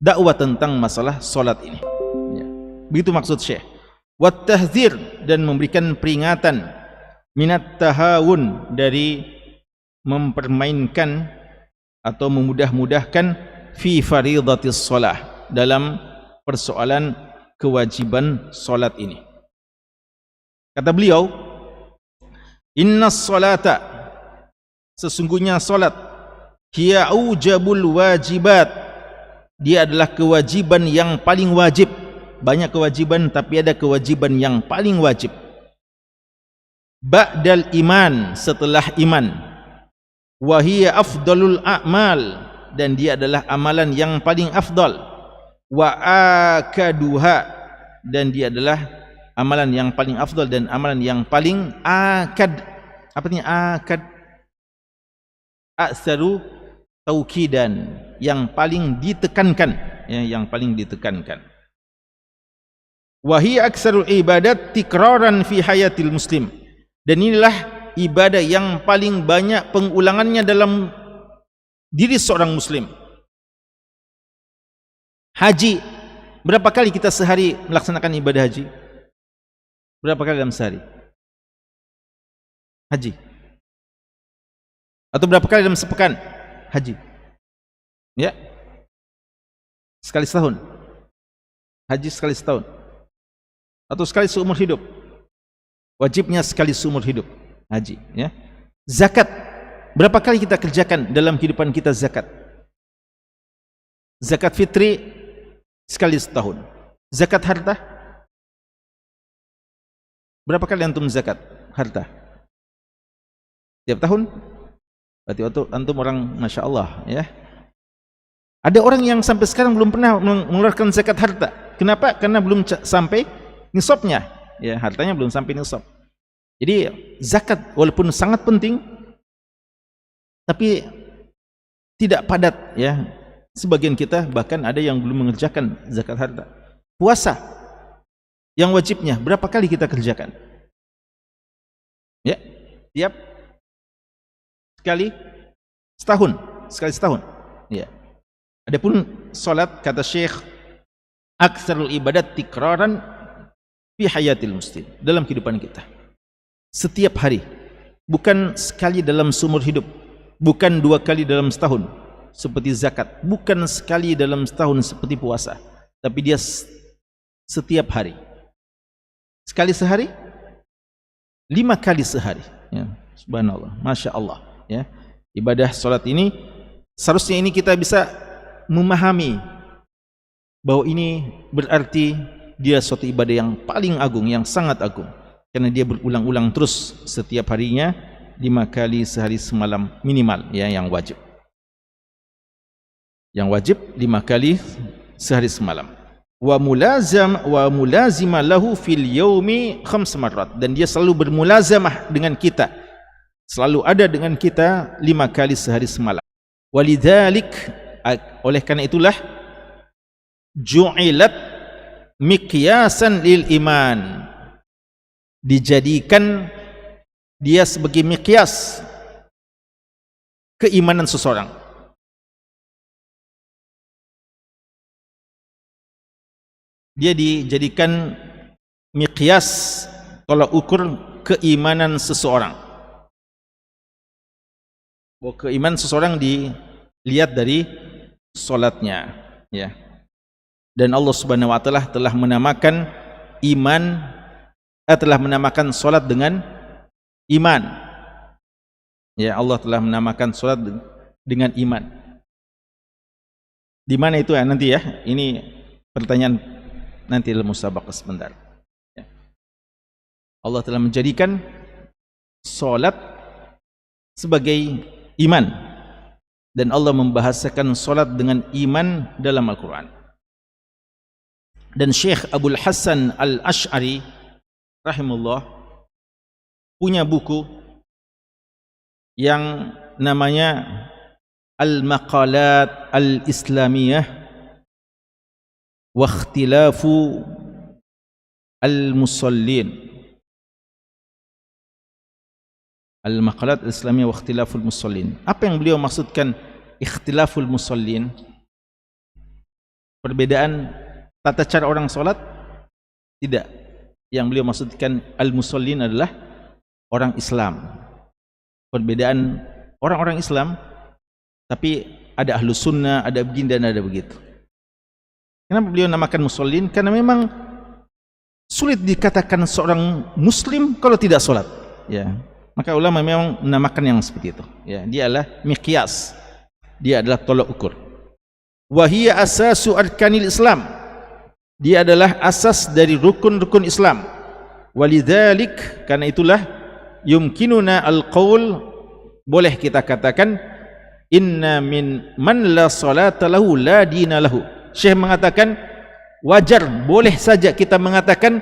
dakwah tentang masalah solat ini, ya. Begitu maksud Syekh. Wat tahzir, dan memberikan peringatan, minat tahawun, dari mempermainkan atau memudah-mudahkan fi faridatis shalah, dalam persoalan kewajiban solat ini. Kata beliau, innas salata, sesungguhnya solat, hiya ujabul wajibat, dia adalah kewajiban yang paling wajib. Banyak kewajiban, tapi ada kewajiban yang paling wajib. Ba'dal iman, setelah iman. Wa hiya afdalul a'mal, dan dia adalah amalan yang paling afdal. Wa akaduha, dan dia adalah amalan yang paling afdal dan amalan yang paling akad. Apa artinya akad? aktsaru taukidan, yang paling ditekankan, ya, yang paling ditekankan. Wa hiya aktsarul ibadat tikraran fi hayatil muslim, dan inilah ibadah yang paling banyak pengulangannya dalam diri seorang muslim. Haji, berapa kali kita sehari melaksanakan ibadah haji? Berapa kali dalam sehari? Haji. Atau berapa kali dalam sepekan? Haji. Ya. Sekali setahun. Haji sekali setahun. Atau sekali seumur hidup. Wajibnya sekali seumur hidup haji, ya. Zakat, berapa kali kita kerjakan dalam kehidupan kita zakat? Zakat fitri sekali setahun. Zakat harta, berapa kali antum zakat harta? Tiap tahun? Berarti waktu antum orang Masya Allah, ya. Ada orang yang sampai sekarang belum pernah mengeluarkan zakat harta. Kenapa? Karena belum sampai nisabnya, ya, hartanya belum sampai nisab. Jadi zakat walaupun sangat penting, tapi tidak padat, ya. Sebagian kita bahkan ada yang belum mengerjakan zakat harta. Puasa yang wajibnya berapa kali kita kerjakan? Ya, tiap sekali setahun, sekali setahun. Ya. Adapun salat, kata Syekh, aktsarul ibadat tikraran fi hayatil muslim, dalam kehidupan kita. Setiap hari, bukan sekali dalam seumur hidup, bukan 2 kali dalam setahun seperti zakat, bukan sekali dalam setahun seperti puasa, tapi dia setiap hari. Sekali sehari, 5 kali sehari, ya. Subhanallah, Masya Allah, ya. Ibadah salat ini seharusnya ini kita bisa memahami bahwa ini berarti dia suatu ibadah yang paling agung, yang sangat agung, karena dia berulang-ulang terus setiap harinya, 5 kali sehari semalam minimal, ya, yang wajib. Yang wajib 5 kali sehari semalam. Wa mulazima lahu fil yaumi 5 marrat, dan dia selalu bermulazamah dengan kita, selalu ada dengan kita 5 kali sehari semalam. Walidzalik, oleh karena itulah, ju'ilat miqyasan lil iman, dijadikan dia sebagai miqyas keimanan seseorang. Dia dijadikan miqyas, tolak ukur keimanan seseorang. Bahwa keimanan seseorang dilihat dari salatnya, ya. Dan Allah Subhanahu wa taala telah menamakan iman, telah menamakan salat dengan iman. Ya, Allah telah menamakan salat dengan iman. Di mana itu, ya, nanti, ya. Ini pertanyaan nanti dalam musabaqah sebentar. Ya. Allah telah menjadikan salat sebagai iman, dan Allah membahasakan salat dengan iman dalam Al-Quran. Dan Syekh Abdul Hasan Al-Ash'ari rahimahullah punya buku yang namanya Al-Maqalat Al-Islamiyah wa Ikhtilafu Al-Musallin. Al-Maqalat Al-Islamiyah wa Ikhtilafu Al-Musallin. Apa yang beliau maksudkan Ikhtilaful Musallin? Perbedaan tata cara orang sholat? Tidak. Yang beliau maksudkan al-musallin adalah orang Islam. Perbedaan orang-orang Islam, tapi ada ahlu sunnah, ada begini dan ada begitu. Kenapa beliau namakan musallin? Karena memang sulit dikatakan seorang muslim kalau tidak sholat, ya. Maka ulama memang menamakan yang seperti itu, ya. Dia adalah miqyas, dia adalah tolak ukur. Wahiyya asasu arkanil Islam, dia adalah asas dari rukun-rukun Islam. Walidzalik, karena itulah, yumkinuna al-qaul, boleh kita katakan, inna min man la salata lahu la dina lahu. Syekh mengatakan wajar, boleh saja kita mengatakan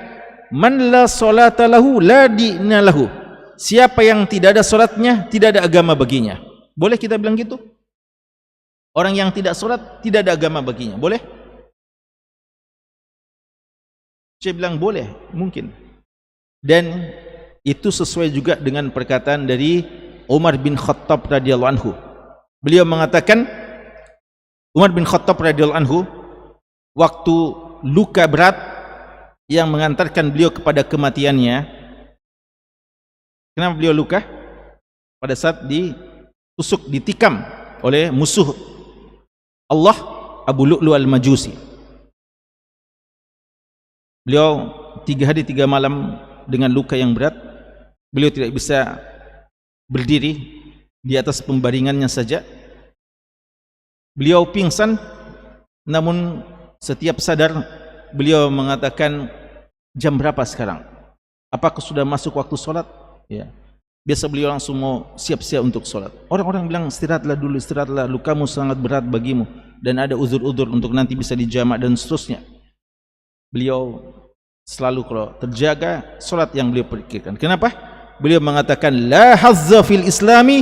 man la salata lahu la dina lahu. Siapa yang tidak ada salatnya, tidak ada agama baginya. Boleh kita bilang gitu? Orang yang tidak sholat tidak ada agama baginya, boleh? Saya bilang boleh, mungkin. Dan itu sesuai juga dengan perkataan dari Umar bin Khattab radhiyallahu anhu. Beliau mengatakan, Umar bin Khattab radhiyallahu anhu waktu luka berat yang mengantarkan beliau kepada kematiannya. Kenapa beliau luka? Pada saat ditusuk, ditikam oleh musuh Allah, Abu Lu'lu al-Majusi. Beliau 3 hari 3 malam dengan luka yang berat. Beliau tidak bisa berdiri, di atas pembaringannya saja. Beliau pingsan, namun setiap sadar beliau mengatakan, jam berapa sekarang? Apakah sudah masuk waktu sholat? Ya. Biasa beliau langsung mau siap-siap untuk sholat. Orang-orang bilang, istirahatlah dulu, istirahatlah, lukamu sangat berat bagimu dan ada uzur-uzur untuk nanti bisa dijamak dan seterusnya. Beliau selalu kalau terjaga sholat yang beliau pikirkan. Kenapa? Beliau mengatakan, la hazza fil islami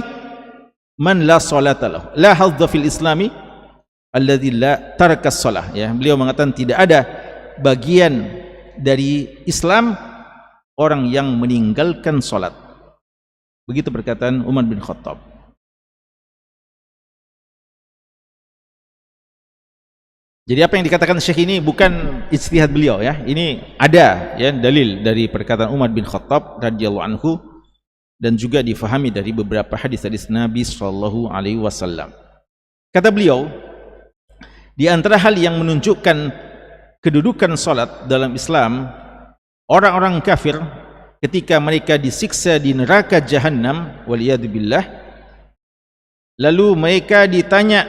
man la salata lahu. La hazza fil islami alladzi la taraka shalah. Ya, beliau mengatakan tidak ada bagian dari Islam orang yang meninggalkan salat. Begitu perkataan Umar bin Khattab. Jadi apa yang dikatakan Syekh ini bukan ijtihad beliau ya. Ini ada ya dalil dari perkataan Umar bin Khattab radhiyallahu anhu dan juga difahami dari beberapa hadis-hadis Nabi sallallahu alaihi wasallam. Kata beliau, di antara hal yang menunjukkan kedudukan salat dalam Islam, orang-orang kafir ketika mereka disiksa di neraka Jahannam waliyadzubillah, lalu mereka ditanya,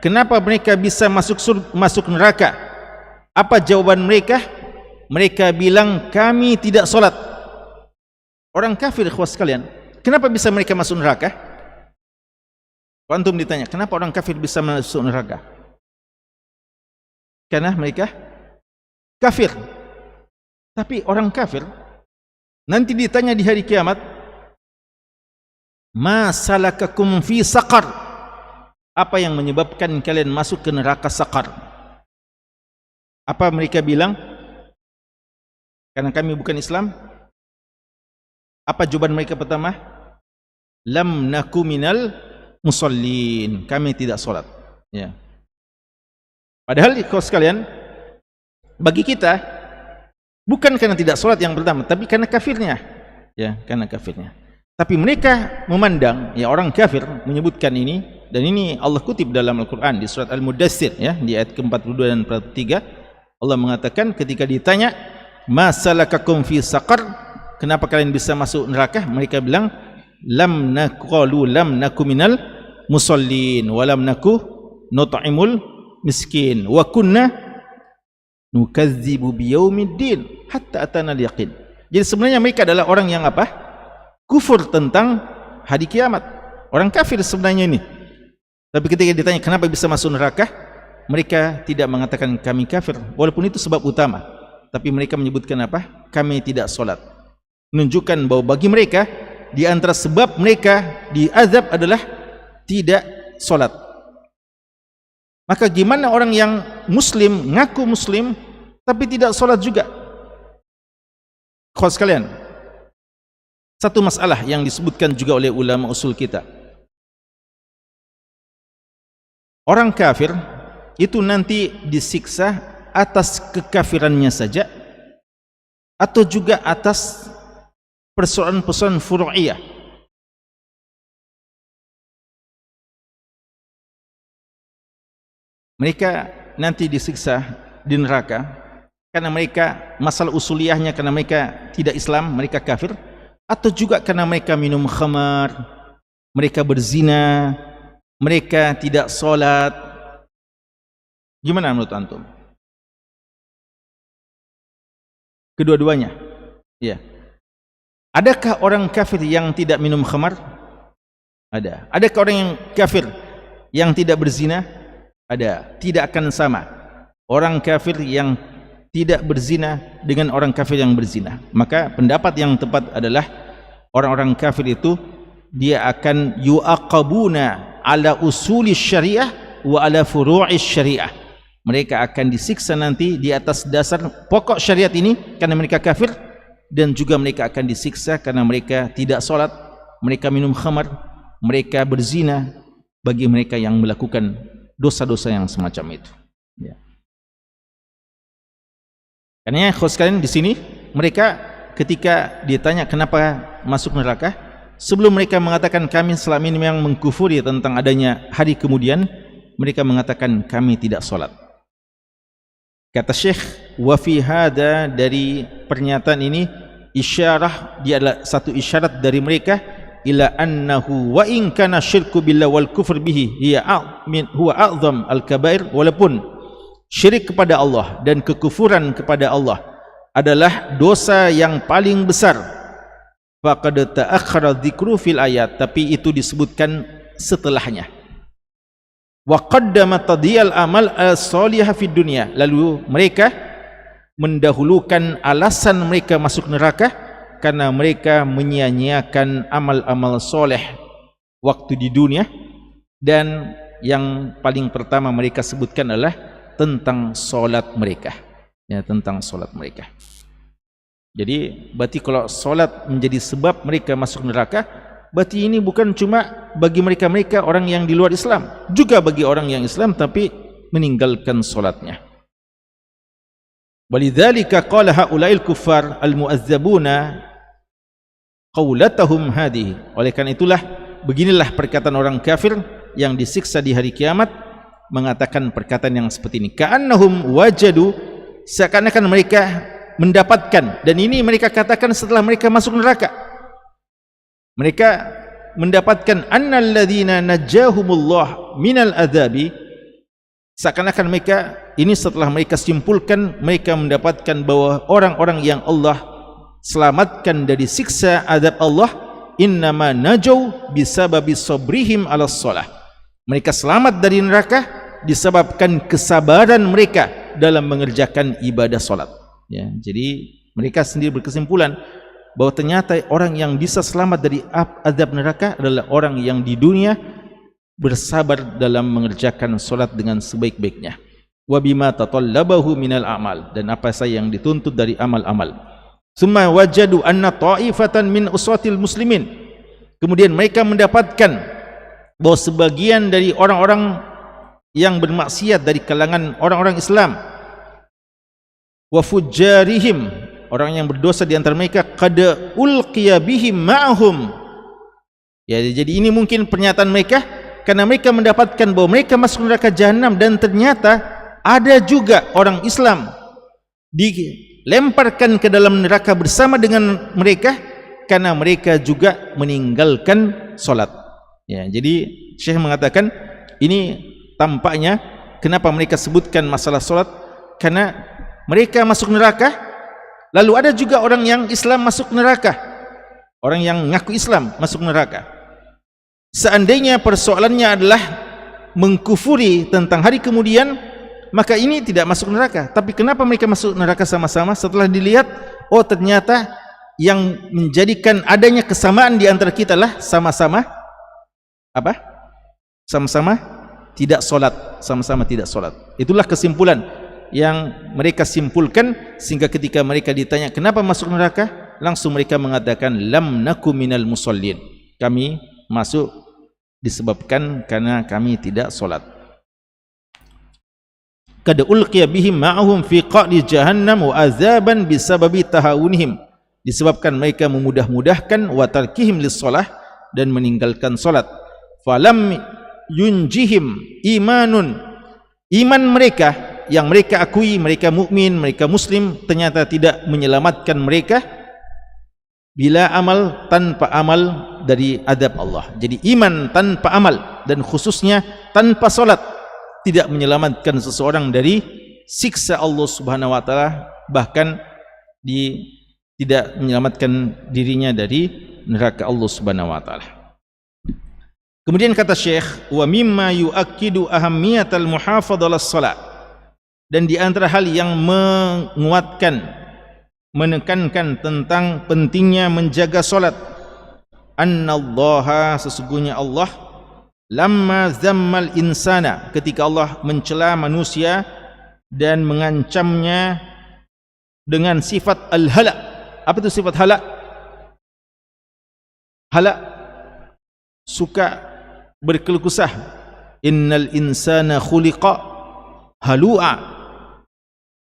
kenapa mereka bisa masuk neraka? Apa jawaban mereka? Mereka bilang, kami tidak solat. Orang kafir, ikhwas sekalian, kenapa bisa mereka masuk neraka? Antum ditanya, kenapa orang kafir bisa masuk neraka? Karena mereka kafir. Tapi orang kafir nanti ditanya di hari kiamat, ma salakakum fi saqar? Apa yang menyebabkan kalian masuk ke neraka Saqar? Apa mereka bilang? Karena kami bukan Islam. Apa jawaban mereka pertama? Lam naku minal musallin. Kami tidak solat. Ya. Padahal ikhwan sekalian, bagi kita bukan karena tidak solat yang pertama, tapi karena kafirnya. Ya, karena kafirnya. Tapi mereka memandang, ya orang kafir menyebutkan ini, dan ini Allah kutip dalam Al-Quran di surat Al-Mudassir ya, di ayat ke-42 dan 43. Allah mengatakan ketika ditanya, ma salakakum fi saqar? Kenapa kalian bisa masuk neraka? Mereka bilang, lam naku minal musallin wa lam naku nut'imul miskin wa kunna nukadzibu biyaumiddin hatta atana al-yaqin. Jadi sebenarnya mereka adalah orang yang apa? Kufur tentang hari kiamat. Orang kafir sebenarnya ini. Tapi ketika ditanya kenapa bisa masuk neraka, mereka tidak mengatakan kami kafir, walaupun itu sebab utama. Tapi mereka menyebutkan apa? Kami tidak solat. Menunjukkan bahwa bagi mereka, di antara sebab mereka diazab adalah tidak solat. Maka gimana orang yang muslim, ngaku muslim, tapi tidak solat juga? Kawan sekalian, satu masalah yang disebutkan juga oleh ulama usul kita. Orang kafir itu nanti disiksa atas kekafirannya saja atau juga atas persoalan-persoalan furu'iyah. Mereka nanti disiksa di neraka karena mereka masalah usuliyahnya karena mereka tidak Islam, mereka kafir, atau juga karena mereka minum khamar, mereka berzina, mereka tidak solat. Gimana menurut antum? Kedua-duanya. Ya. Adakah orang kafir yang tidak minum khamar? Ada. Adakah orang yang kafir yang tidak berzina? Ada. Tidak akan sama orang kafir yang tidak berzina dengan orang kafir yang berzina. Maka pendapat yang tepat adalah orang-orang kafir itu dia akan yuaqabuna ala usuli syariah wa ala furu'i syariah. Mereka akan disiksa nanti di atas dasar pokok syariat ini karena mereka kafir, dan juga mereka akan disiksa karena mereka tidak salat, mereka minum khamar, mereka berzina, bagi mereka yang melakukan dosa-dosa yang semacam itu. Ya. Karena sekalian di sini mereka ketika ditanya kenapa masuk neraka, sebelum mereka mengatakan kami selama ini memang mengkufuri tentang adanya hari kemudian, mereka mengatakan kami tidak salat. Kata Syekh, wa fi hada, dari pernyataan ini isyarah, dia adalah satu isyarat dari mereka ila annahu wa in kana syirku billah wal kufr bihi huwa a'zam al-kabair, walaupun syirik kepada Allah dan kekufuran kepada Allah adalah dosa yang paling besar, faqad ta'akhkhara dzikru fil ayat, tapi itu disebutkan setelahnya. Wa qaddama tadiyal amal as-salihah fid dunya, lalu mereka mendahulukan alasan mereka masuk neraka karena mereka menyia-nyiakan amal-amal soleh waktu di dunia, dan yang paling pertama mereka sebutkan adalah tentang solat mereka, ya, tentang solat mereka. Jadi berarti kalau solat menjadi sebab mereka masuk neraka, berarti ini bukan cuma bagi mereka-mereka orang yang di luar Islam, juga bagi orang yang Islam tapi meninggalkan solatnya. Walidzalika qala haula'il kuffar al-mu'azzabuna qaulatahum hadhihi. Oleh karena itulah beginilah perkataan orang kafir yang disiksa di hari kiamat, mengatakan perkataan yang seperti ini. Ka'annahum wajadu, seakan-akan mereka mendapatkan, dan ini mereka katakan setelah mereka masuk neraka. Mereka mendapatkan annal ladzina najahumullah minal adzabi, seakan-akan mereka ini setelah mereka simpulkan, mereka mendapatkan bahwa orang-orang yang Allah selamatkan dari siksa azab Allah, innama najau bisababi sabrihim ala shalah, mereka selamat dari neraka disebabkan kesabaran mereka dalam mengerjakan ibadah salat. Ya, jadi mereka sendiri berkesimpulan bahwa ternyata orang yang bisa selamat dari azab neraka adalah orang yang di dunia bersabar dalam mengerjakan salat dengan sebaik-baiknya. Wa bima tatallabahu minal a'mal, dan apa saja yang dituntut dari amal-amal. Summa wajadu anna ta'ifatan min uswatil muslimin, kemudian mereka mendapatkan bahwa sebagian dari orang-orang yang bermaksiat dari kalangan orang-orang Islam, wa fujjarihim, orang yang berdosa di antara mereka, qad ulqiya bihim ma'hum. Ya, jadi ini mungkin pernyataan mereka karena mereka mendapatkan bahwa mereka masuk neraka jahanam, dan ternyata ada juga orang Islam dilemparkan ke dalam neraka bersama dengan mereka karena mereka juga meninggalkan solat. Ya, jadi Syekh mengatakan ini tampaknya kenapa mereka sebutkan masalah solat, karena mereka masuk neraka, lalu ada juga orang yang Islam masuk neraka, orang yang ngaku Islam masuk neraka. Seandainya persoalannya adalah mengkufuri tentang hari kemudian, maka ini tidak masuk neraka. Tapi kenapa mereka masuk neraka sama-sama? Setelah dilihat, oh ternyata yang menjadikan adanya kesamaan di antara kita lah sama-sama apa? Sama-sama tidak solat, sama-sama tidak solat. Itulah kesimpulan yang mereka simpulkan, sehingga ketika mereka ditanya kenapa masuk neraka, langsung mereka mengatakan lam naku minal musallin, kami masuk disebabkan karena kami tidak solat. Kad ulqiya bihim ma'ahum fi qa'li jahannam wa azaban bisababi tahawunihim, disebabkan mereka memudah-mudahkan wa tarkihim lis-shalah, dan meninggalkan salat. Falam yunjihim imanun, iman mereka yang mereka akui mereka mukmin, mereka muslim, ternyata tidak menyelamatkan mereka bila amal, tanpa amal dari adab Allah. Jadi iman tanpa amal, dan khususnya tanpa solat, tidak menyelamatkan seseorang dari siksa Allah Subhanahu wa taala, bahkan tidak menyelamatkan dirinya dari neraka Allah Subhanahu wa taala. Kemudian kata Syekh, wa mimma yuakkidu ahammiyatal muhafadzah lis-shalah, dan di antara hal yang menguatkan, menekankan tentang pentingnya menjaga salat, annallaha, sesungguhnya Allah, lamma zammal insana, ketika Allah mencela manusia dan mengancamnya dengan sifat al-hala. Apa itu sifat hala? Hala, suka berkeluh kesah. Innal insana khuliqa halu'a,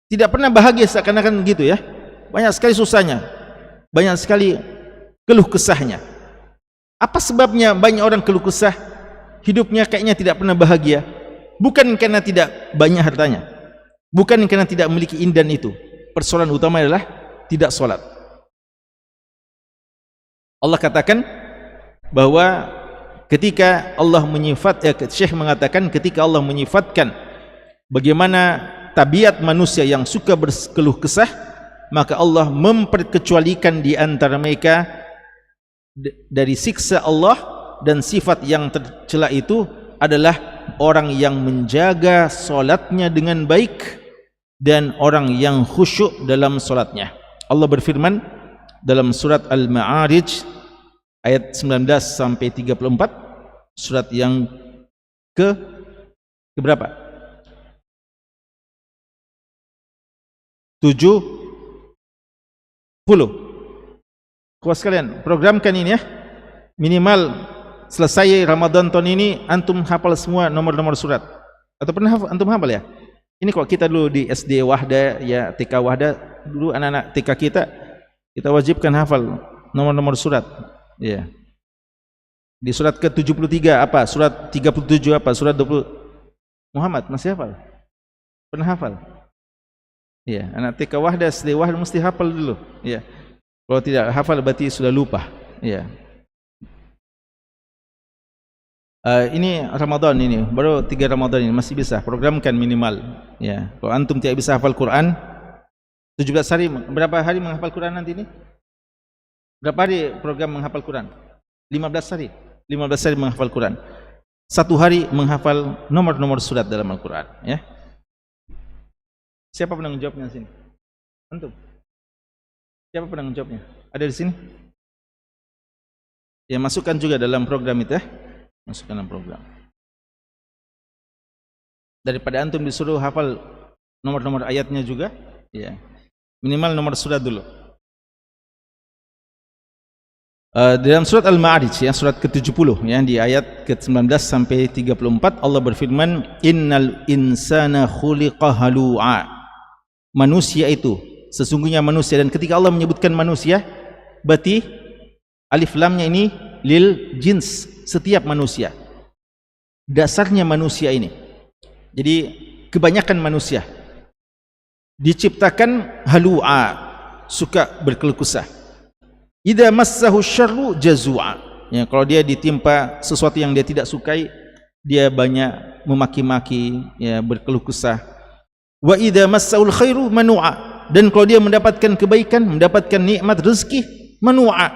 tidak pernah bahagia, seakan-akan gitu ya. Banyak sekali susahnya, banyak sekali keluh kesahnya. Apa sebabnya banyak orang keluh kesah? Hidupnya kayaknya tidak pernah bahagia. Bukan karena tidak banyak hartanya, bukan karena tidak memiliki ini dan itu. Persoalan utama adalah tidak sholat. Allah katakan bahwa ketika Allah Syekh mengatakan ketika Allah menyifatkan bagaimana tabiat manusia yang suka berkeluh kesah, maka Allah memperkecualikan di antara mereka dari siksa Allah, dan sifat yang tercela itu adalah orang yang menjaga solatnya dengan baik dan orang yang khusyuk dalam solatnya. Allah berfirman dalam surat Al-Ma'arij ayat 19 sampai 34, surat yang ke berapa? 70. Kuas kalian, programkan ini ya. Minimal selesai Ramadan tahun ini antum hafal semua nomor-nomor surat. Atau pernah antum hafal ya? Ini kalau kita dulu di SD Wahda ya, TK Wahda, dulu anak-anak TK kita wajibkan hafal nomor-nomor surat. Ya. Di surat ke-73 apa? Surat 37 apa? Surat 20. Muhammad masih hafal? Pernah hafal? Ya, anak TK Wahda, SD Wahda mesti hafal dulu. Ya. Kalau tidak hafal berarti sudah lupa. Ya. Ini Ramadan ini, baru 3 Ramadan ini masih bisa programkan minimal. Ya. Kalau antum tidak bisa hafal Quran, 17 hari, berapa hari menghafal Quran nanti ini? Berapa hari program menghafal Quran? 15 hari. 15 hari menghafal Quran. 1 hari menghafal nomor-nomor surat dalam Al-Quran. Ya. Siapa penanggung jawabnya sini? Antum. Siapa penanggung jawabnya? Ada di sini? Ya, masukkan juga dalam program itu ya. Masukkan dalam program. Daripada antum disuruh hafal nomor-nomor ayatnya juga, ya. Minimal nomor surat dulu. Dalam surat Al-Ma'arij ya, surat ke-70 ya, di ayat ke-19 sampai 34 Allah berfirman, innal insana khuliqa halu'a. Manusia itu, sesungguhnya manusia, dan ketika Allah menyebutkan manusia, berarti alif lamnya ini lil jins, setiap manusia. Dasarnya manusia ini. Jadi kebanyakan manusia diciptakan halu'a, suka berkeluh kesah. Idza massahu syarru jazua. Ya, kalau dia ditimpa sesuatu yang dia tidak sukai, dia banyak memaki-maki, ya, berkeluh kesah. Wa idza massahul khairu manu'a. Dan kalau dia mendapatkan kebaikan, mendapatkan nikmat rezeki, manu'a,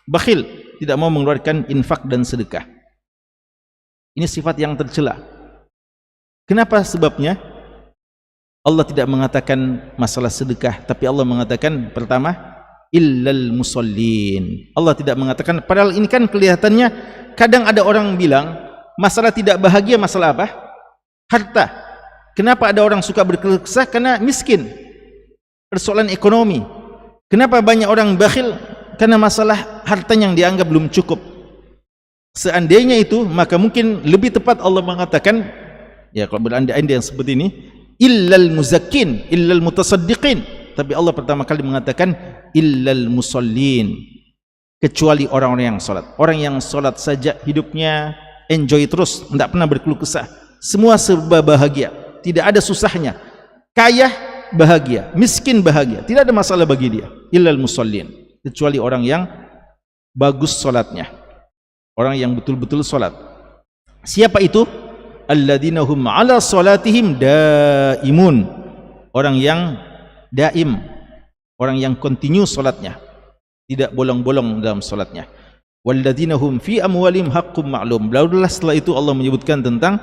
bakhil, tidak mau mengeluarkan infak dan sedekah. Ini sifat yang tercela. Kenapa sebabnya? Allah tidak mengatakan masalah sedekah, tapi Allah mengatakan pertama, illal musallin. Allah tidak mengatakan, padahal ini kan kelihatannya kadang ada orang bilang masalah tidak bahagia masalah apa? Harta. Kenapa ada orang suka berkeluh kesah? Karena miskin, persoalan ekonomi. Kenapa banyak orang bakhil? Karena masalah harta yang dianggap belum cukup. Seandainya itu, maka mungkin lebih tepat Allah mengatakan, ya kalau berandai-andai yang seperti ini, illal muzakkin, illal mutasaddiqin. Tapi Allah pertama kali mengatakan illal musallin, kecuali orang-orang yang salat. Orang yang salat saja hidupnya enjoy terus, tidak pernah berkeluh kesah. Semua serba bahagia, tidak ada susahnya. Kaya bahagia, miskin bahagia, tidak ada masalah bagi dia. Illal musallin, kecuali orang yang bagus salatnya, orang yang betul-betul salat. Siapa itu? Alladzina hum ala salatihim daimun, orang yang daim, orang yang continue salatnya, tidak bolong-bolong dalam salatnya. Walladzina hum fi amwalihim haqqum ma'lum. Barulah setelah itu Allah menyebutkan tentang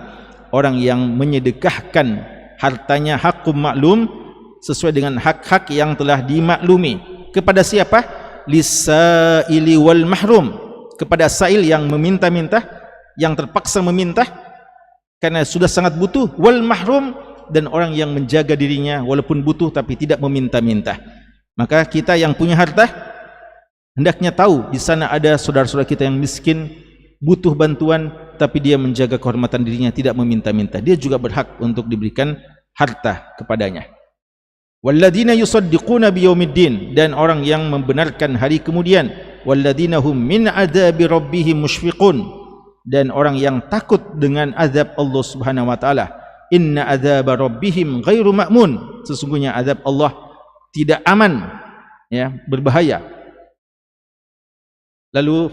orang yang menyedekahkan hartanya haqqum ma'lum, sesuai dengan hak-hak yang telah dimaklumi. Kepada siapa? Lisaili wal mahrum, kepada sail yang meminta-minta, yang terpaksa meminta karena sudah sangat butuh, wal mahrum, dan orang yang menjaga dirinya walaupun butuh tapi tidak meminta-minta. Maka kita yang punya harta hendaknya tahu di sana ada saudara-saudara kita yang miskin, butuh bantuan, tapi dia menjaga kehormatan dirinya, tidak meminta-minta. Dia juga berhak untuk diberikan harta kepadanya. Walladzina yusaddiquna biyaumiddin, dan orang yang membenarkan hari kemudian. Walladzina hum min adzabi rabbihim musyfiqun, dan orang yang takut dengan azab Allah Subhanahu wa taala. Inna adzaba rabbihim ghairu ma'mun, sesungguhnya azab Allah tidak aman, ya, berbahaya. Lalu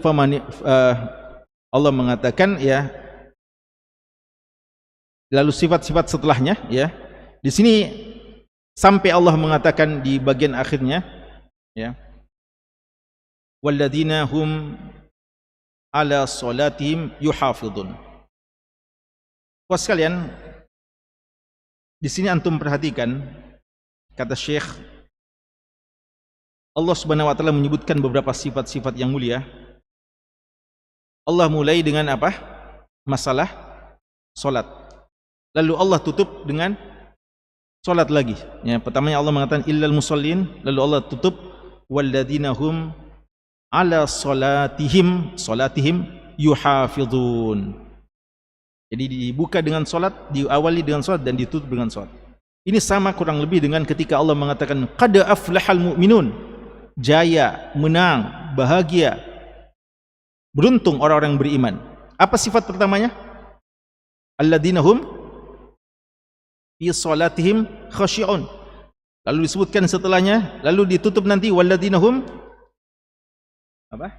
Allah mengatakan, ya, lalu sifat-sifat setelahnya, ya. Di sini sampai Allah mengatakan di bagian akhirnya, ya, walladzina hum ala salatihim yuhafidun. Puas sekalian, di sini antum perhatikan kata Syekh, Allah Subhanahu wa taala menyebutkan beberapa sifat-sifat yang mulia. Allah mulai dengan apa? Masalah salat. Lalu Allah tutup dengan salat lagi. Ya, pertamanya Allah mengatakan illal musallin, lalu Allah tutup walladzina hum ala salatihim yuhafizun. Jadi dibuka dengan salat, diawali dengan salat dan ditutup dengan salat. Ini sama kurang lebih dengan ketika Allah mengatakan qad aflahal mu'minun, jaya, menang, bahagia, beruntung orang-orang beriman. Apa sifat pertamanya? Alladzina hum fi salatihim khashi'un. Lalu disebutkan setelahnya, lalu ditutup nanti walladzina hum apa?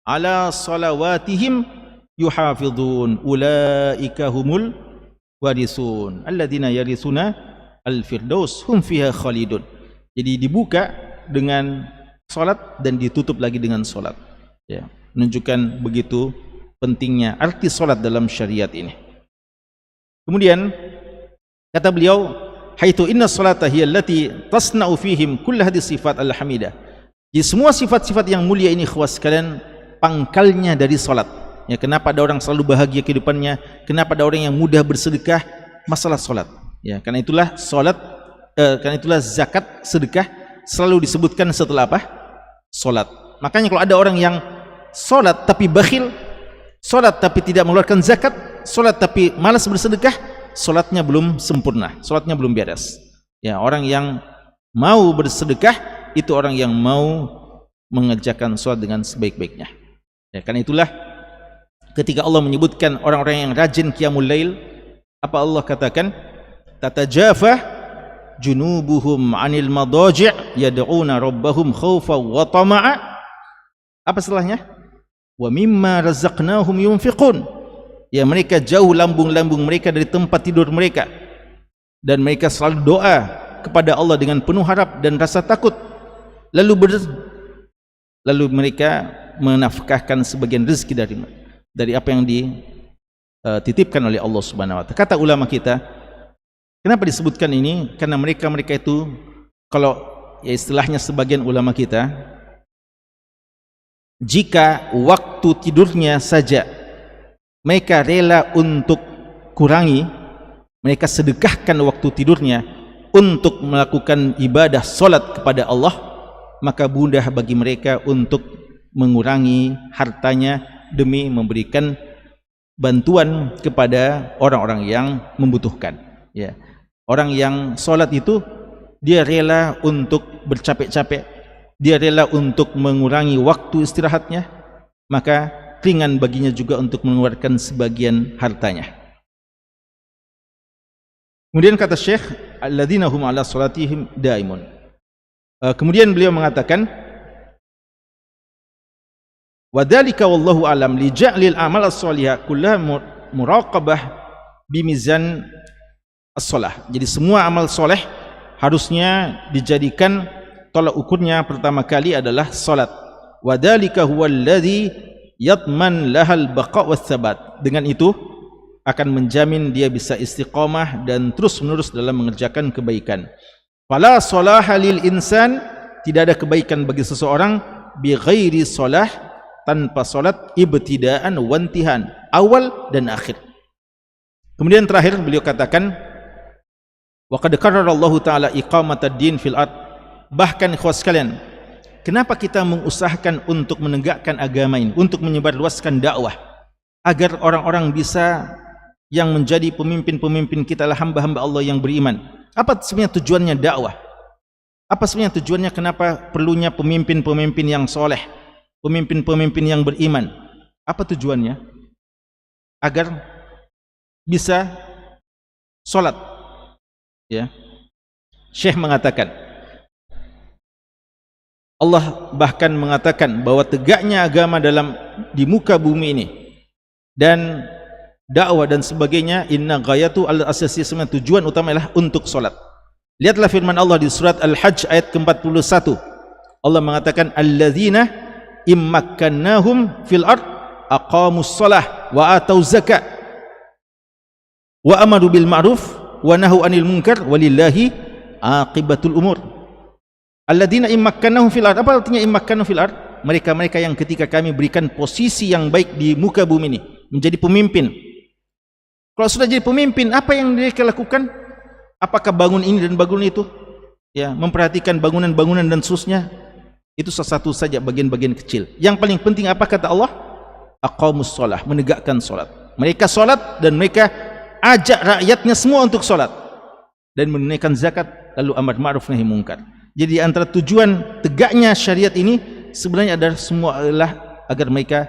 Ala salawatihim yuhafizun ulaika humul warisun alladzina yarisuna al-firdaus hum fiha khalidun. Jadi dibuka dengan salat dan ditutup lagi dengan salat, ya, menunjukkan begitu pentingnya arti salat dalam syariat ini. Kemudian kata beliau, haitsu inna salata hiya allati tasna'u fihim kull hadhihi sifat al-hamidah. Jadi semua sifat-sifat yang mulia ini ikhwas sekalian pangkalnya dari salat. Ya, kenapa ada orang selalu bahagia kehidupannya? Kenapa ada orang yang mudah bersedekah? Masalah salat. Ya, karena itulah salat, karena itulah zakat, sedekah selalu disebutkan setelah apa? Salat. Makanya kalau ada orang yang salat tapi bakhil, salat tapi tidak mengeluarkan zakat, salat tapi malas bersedekah, salatnya belum sempurna, salatnya belum beres. Ya, orang yang mau bersedekah itu orang yang mau mengerjakan salat dengan sebaik-baiknya. Ya, karena itulah ketika Allah menyebutkan orang-orang yang rajin qiyamul lail, apa Allah katakan? Tatajafa junubuhum 'anil madaji' yad'una rabbahum khaufan wa tama'a. Apa setelahnya? Wa mimma razaqnahum yunfiqun. Ya, mereka jauh lambung-lambung mereka dari tempat tidur mereka, dan mereka selalu doa kepada Allah dengan penuh harap dan rasa takut. Lalu mereka menafkahkan sebagian rezeki dari apa yang dititipkan oleh Allah Subhanahu wa taala. Kata ulama kita, kenapa disebutkan ini? Karena mereka itu, kalau ya istilahnya sebagian ulama kita, jika waktu tidurnya saja mereka rela untuk kurangi, mereka sedekahkan waktu tidurnya untuk melakukan ibadah salat kepada Allah, maka mudah bagi mereka untuk mengurangi hartanya demi memberikan bantuan kepada orang-orang yang membutuhkan. Ya, orang yang salat itu dia rela untuk bercapek-capek, dia rela untuk mengurangi waktu istirahatnya, maka ringan baginya juga untuk mengeluarkan sebagian hartanya. Kemudian kata Syekh, alladzina hum ala salatihim daimun. Kemudian beliau mengatakan, wadzalika wallahu alam li ja'lil amal as-shalihah kullah muraqabah bimizan as-shalah. Jadi semua amal soleh harusnya dijadikan tolak ukurnya pertama kali adalah salat. Wadzalika huwal ladzi yatman lahal baqa' was sabat. Dengan itu akan menjamin dia bisa istiqamah dan terus-menerus dalam mengerjakan kebaikan. Fala salaha lil insan, tidak ada kebaikan bagi seseorang bi ghairi salah, tanpa salat, ibtidaan wa intihan, awal dan akhir. Kemudian terakhir beliau katakan, wa qad qarrara Allah taala iqamatad din fil ard. Bahkan ikhwas sekalian, kenapa kita mengusahakan untuk menegakkan agama ini, untuk menyebarluaskan dakwah, agar orang-orang bisa yang menjadi pemimpin-pemimpin kita adalah hamba-hamba Allah yang beriman. Apa sebenarnya tujuannya dakwah? Apa sebenarnya tujuannya, kenapa perlunya pemimpin-pemimpin yang soleh, pemimpin-pemimpin yang beriman? Apa tujuannya? Agar bisa sholat. Ya. Syekh mengatakan, Allah bahkan mengatakan bahwa tegaknya agama di muka bumi ini dan dakwah dan sebagainya, inna ghayatu al-asasi, sebenarnya tujuan utama adalah untuk solat. Lihatlah firman Allah di surat Al-Hajj ayat ke-41. Allah mengatakan, alladzina immakkannahum fil ard aqamus shalah wa atauz zakat wa amaru bil ma'ruf wa nahu anil munkar walillahi aqibatul umur. Alladzina immakkannahum fil ard. Apa artinya immakkannahum fil ard? Mereka-mereka yang ketika kami berikan posisi yang baik di muka bumi ini, menjadi pemimpin. Kalau sudah jadi pemimpin, apa yang mereka lakukan? Apakah bangun ini dan bangun itu? Ya, memperhatikan bangunan-bangunan dan seterusnya. Itu salah satu saja bagian-bagian kecil. Yang paling penting apa kata Allah? Aqamus shalah, menegakkan salat. Mereka salat dan mereka ajak rakyatnya semua untuk salat dan menunaikan zakat, lalu amar ma'ruf nahi munkar. Jadi antara tujuan tegaknya syariat ini sebenarnya adalah semua adalah agar mereka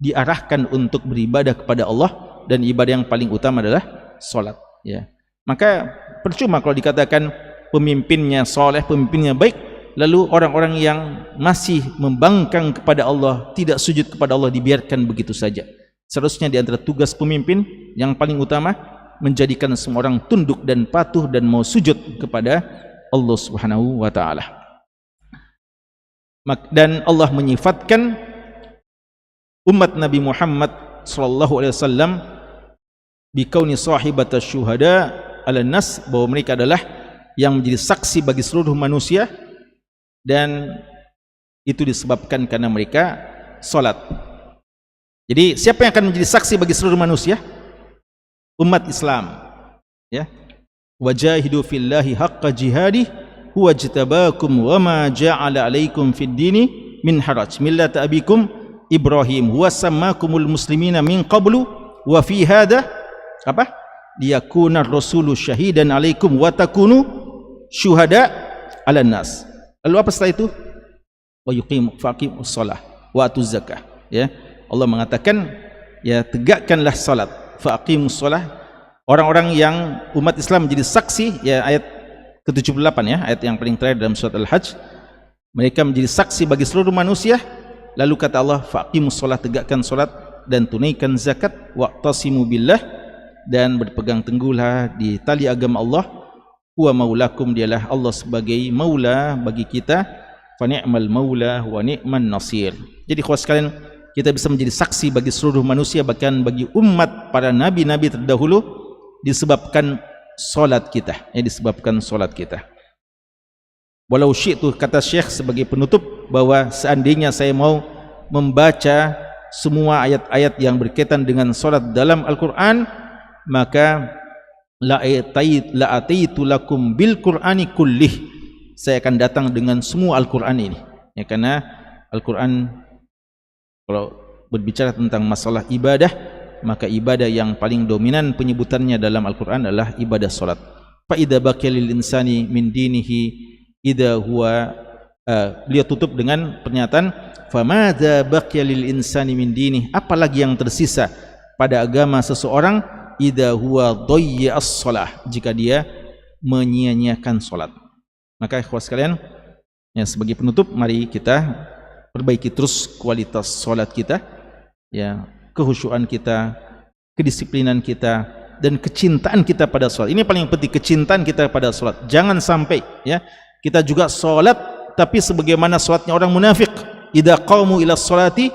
diarahkan untuk beribadah kepada Allah, dan ibadah yang paling utama adalah salat. Ya. Maka percuma kalau dikatakan pemimpinnya soleh, pemimpinnya baik, lalu orang-orang yang masih membangkang kepada Allah, tidak sujud kepada Allah, dibiarkan begitu saja. Seharusnya di antara tugas pemimpin yang paling utama menjadikan semua orang tunduk dan patuh dan mau sujud kepada Allah Subhanahu wa taala. Dan Allah menyifatkan umat Nabi Muhammad sallallahu alaihi wasallam bikauni sahibata syuhada ala nas, bahwa mereka adalah yang menjadi saksi bagi seluruh manusia, dan itu disebabkan karena mereka salat. Jadi siapa yang akan menjadi saksi bagi seluruh manusia? Umat Islam. Ya. Wajahidu fillahi haqqa jihadih huwa jtabakum wa ma ja'ala alaikum fid dini min haraj millata abikum Ibrahim huwa sammakumul muslimina min qablu wa fi hadha apa? Liyakuna rasulu syahidan alaikum wa takunu syuhada 'alan nas. Lalu apa setelah itu? Wa yuqimu faqimus shalah wa atuz zakah. Ya. Allah mengatakan, ya, tegakkanlah salat, faqimus shalah. Orang-orang yang umat Islam menjadi saksi, ya, ayat ke-78, ya, ayat yang paling terakhir dalam surat Al-Hajj. Mereka menjadi saksi bagi seluruh manusia. Lalu kata Allah, faqimus shalah, tegakkan salat dan tunaikan zakat, wa'tasimu billah, dan berpegang teguhlah di tali agama Allah. Huwa maulakum, dialah Allah sebagai maula bagi kita. Fa ni'mal maula wa ni'man nasir. Jadi khusus sekalian, kita bisa menjadi saksi bagi seluruh manusia, bahkan bagi umat para nabi-nabi terdahulu, disebabkan solat kita, ya, disebabkan solat kita. Walau syi'tu, kata Syekh sebagai penutup, bahwa seandainya saya mau membaca semua ayat-ayat yang berkaitan dengan solat dalam Al-Quran, maka la'ataitu lakum bil Qur'ani kullih, saya akan datang dengan semua Al-Quran ini, ya, karena Al-Quran kalau berbicara tentang masalah ibadah, maka ibadah yang paling dominan penyebutannya dalam Al-Quran adalah ibadah salat. Fa idza baqiya lil insani min dinihi idza huwa, beliau tutup dengan pernyataan, fa madza baqiya lil insani min dinihi, apalagi yang tersisa pada agama seseorang, idza huwa dhayya as-shalah, jika dia menyia-nyiakan salat. Maka ikhwas sekalian, ya, sebagai penutup, mari kita perbaiki terus kualitas salat kita, ya, kehusyuan kita, kedisiplinan kita, dan kecintaan kita pada salat. Ini paling penting, kecintaan kita pada salat. Jangan sampai, ya, kita juga salat tapi sebagaimana salatnya orang munafik, idza qamu ila sholati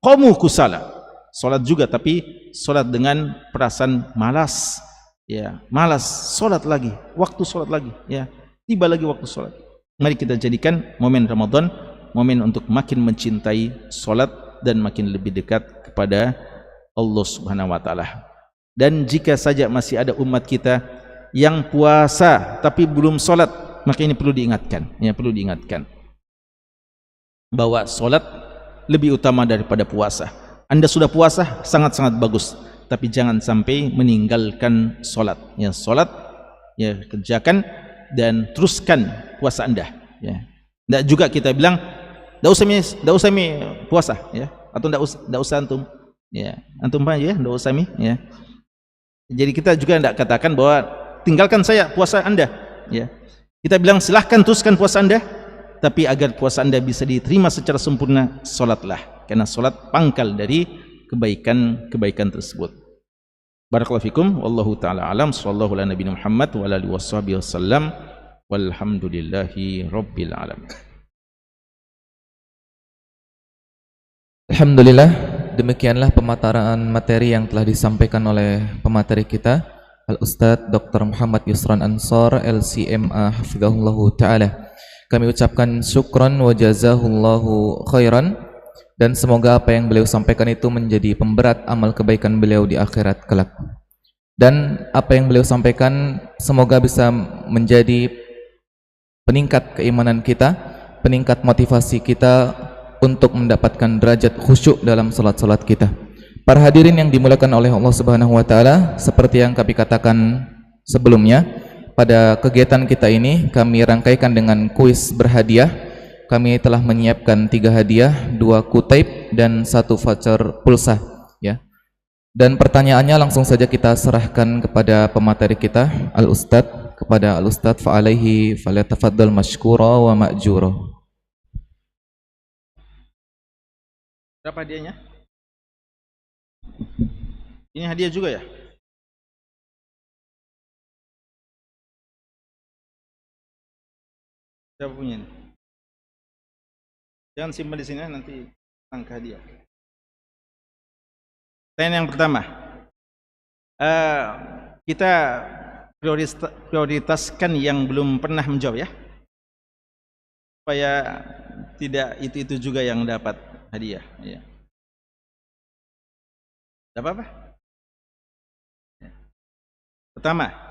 qamu kusala. Salat juga tapi salat dengan perasaan malas, ya, malas, salat lagi, waktu salat lagi, ya, tiba lagi waktu salat. Mari kita jadikan momen Ramadan momen untuk makin mencintai salat dan makin lebih dekat kepada Allah Subhanahu wa taala. Dan jika saja masih ada umat kita yang puasa tapi belum salat, maka ini perlu diingatkan, ya, perlu diingatkan bahwa salat lebih utama daripada puasa. Anda sudah puasa sangat-sangat bagus, tapi jangan sampai meninggalkan salat. Ya, salat ya kerjakan dan teruskan puasa Anda, ya. Tidak juga kita bilang tidak usah mi puasa, ya, atau tidak usah antum, ya, antum aja ya, tidak usah mi, ya. Jadi kita juga tidak katakan bahwa tinggalkan saya puasa Anda, ya. Kita bilang silahkan teruskan puasa Anda, tapi agar puasa Anda bisa diterima secara sempurna, salatlah, karena salat pangkal dari kebaikan tersebut. Barakallahu fikum, wallahu taala alam, sallallahu ala nabiyina Muhammad wa ala alihi wasallam, walhamdulillahi rabbil alamin. Alhamdulillah, demikianlah pemaparan materi yang telah disampaikan oleh pemateri kita, Al-Ustadz Dr. Muhammad Yusran Ansor, LCMA, hafizahullahu ta'ala. Kami ucapkan syukran wa jazahullahu khairan, dan semoga apa yang beliau sampaikan itu menjadi pemberat amal kebaikan beliau di akhirat kelak. Dan apa yang beliau sampaikan semoga bisa menjadi peningkat keimanan kita, peningkat motivasi kita untuk mendapatkan derajat khusyuk dalam salat-salat kita. Para hadirin yang dimuliakan oleh Allah Subhanahu wa taala, seperti yang kami katakan sebelumnya, pada kegiatan kita ini kami rangkaikan dengan kuis berhadiah. Kami telah menyiapkan 3 hadiah, 2 kutaib dan 1 voucher pulsa, ya. Dan pertanyaannya langsung saja kita serahkan kepada pemateri kita, Al-Ustadz, kepada Al-Ustadz fa'alaihi falyatafaddal mashkura wa ma'jura. Berapa hadiahnya? Ini hadiah juga ya? Siapa punya ini? Jangan simpan di sini, nanti angka hadiah. Pertanyaan yang pertama, kita prioritaskan yang belum pernah menjawab, ya, supaya tidak itu juga yang dapat hadiah, ya. Tidak apa-apa. Ya. Pertama,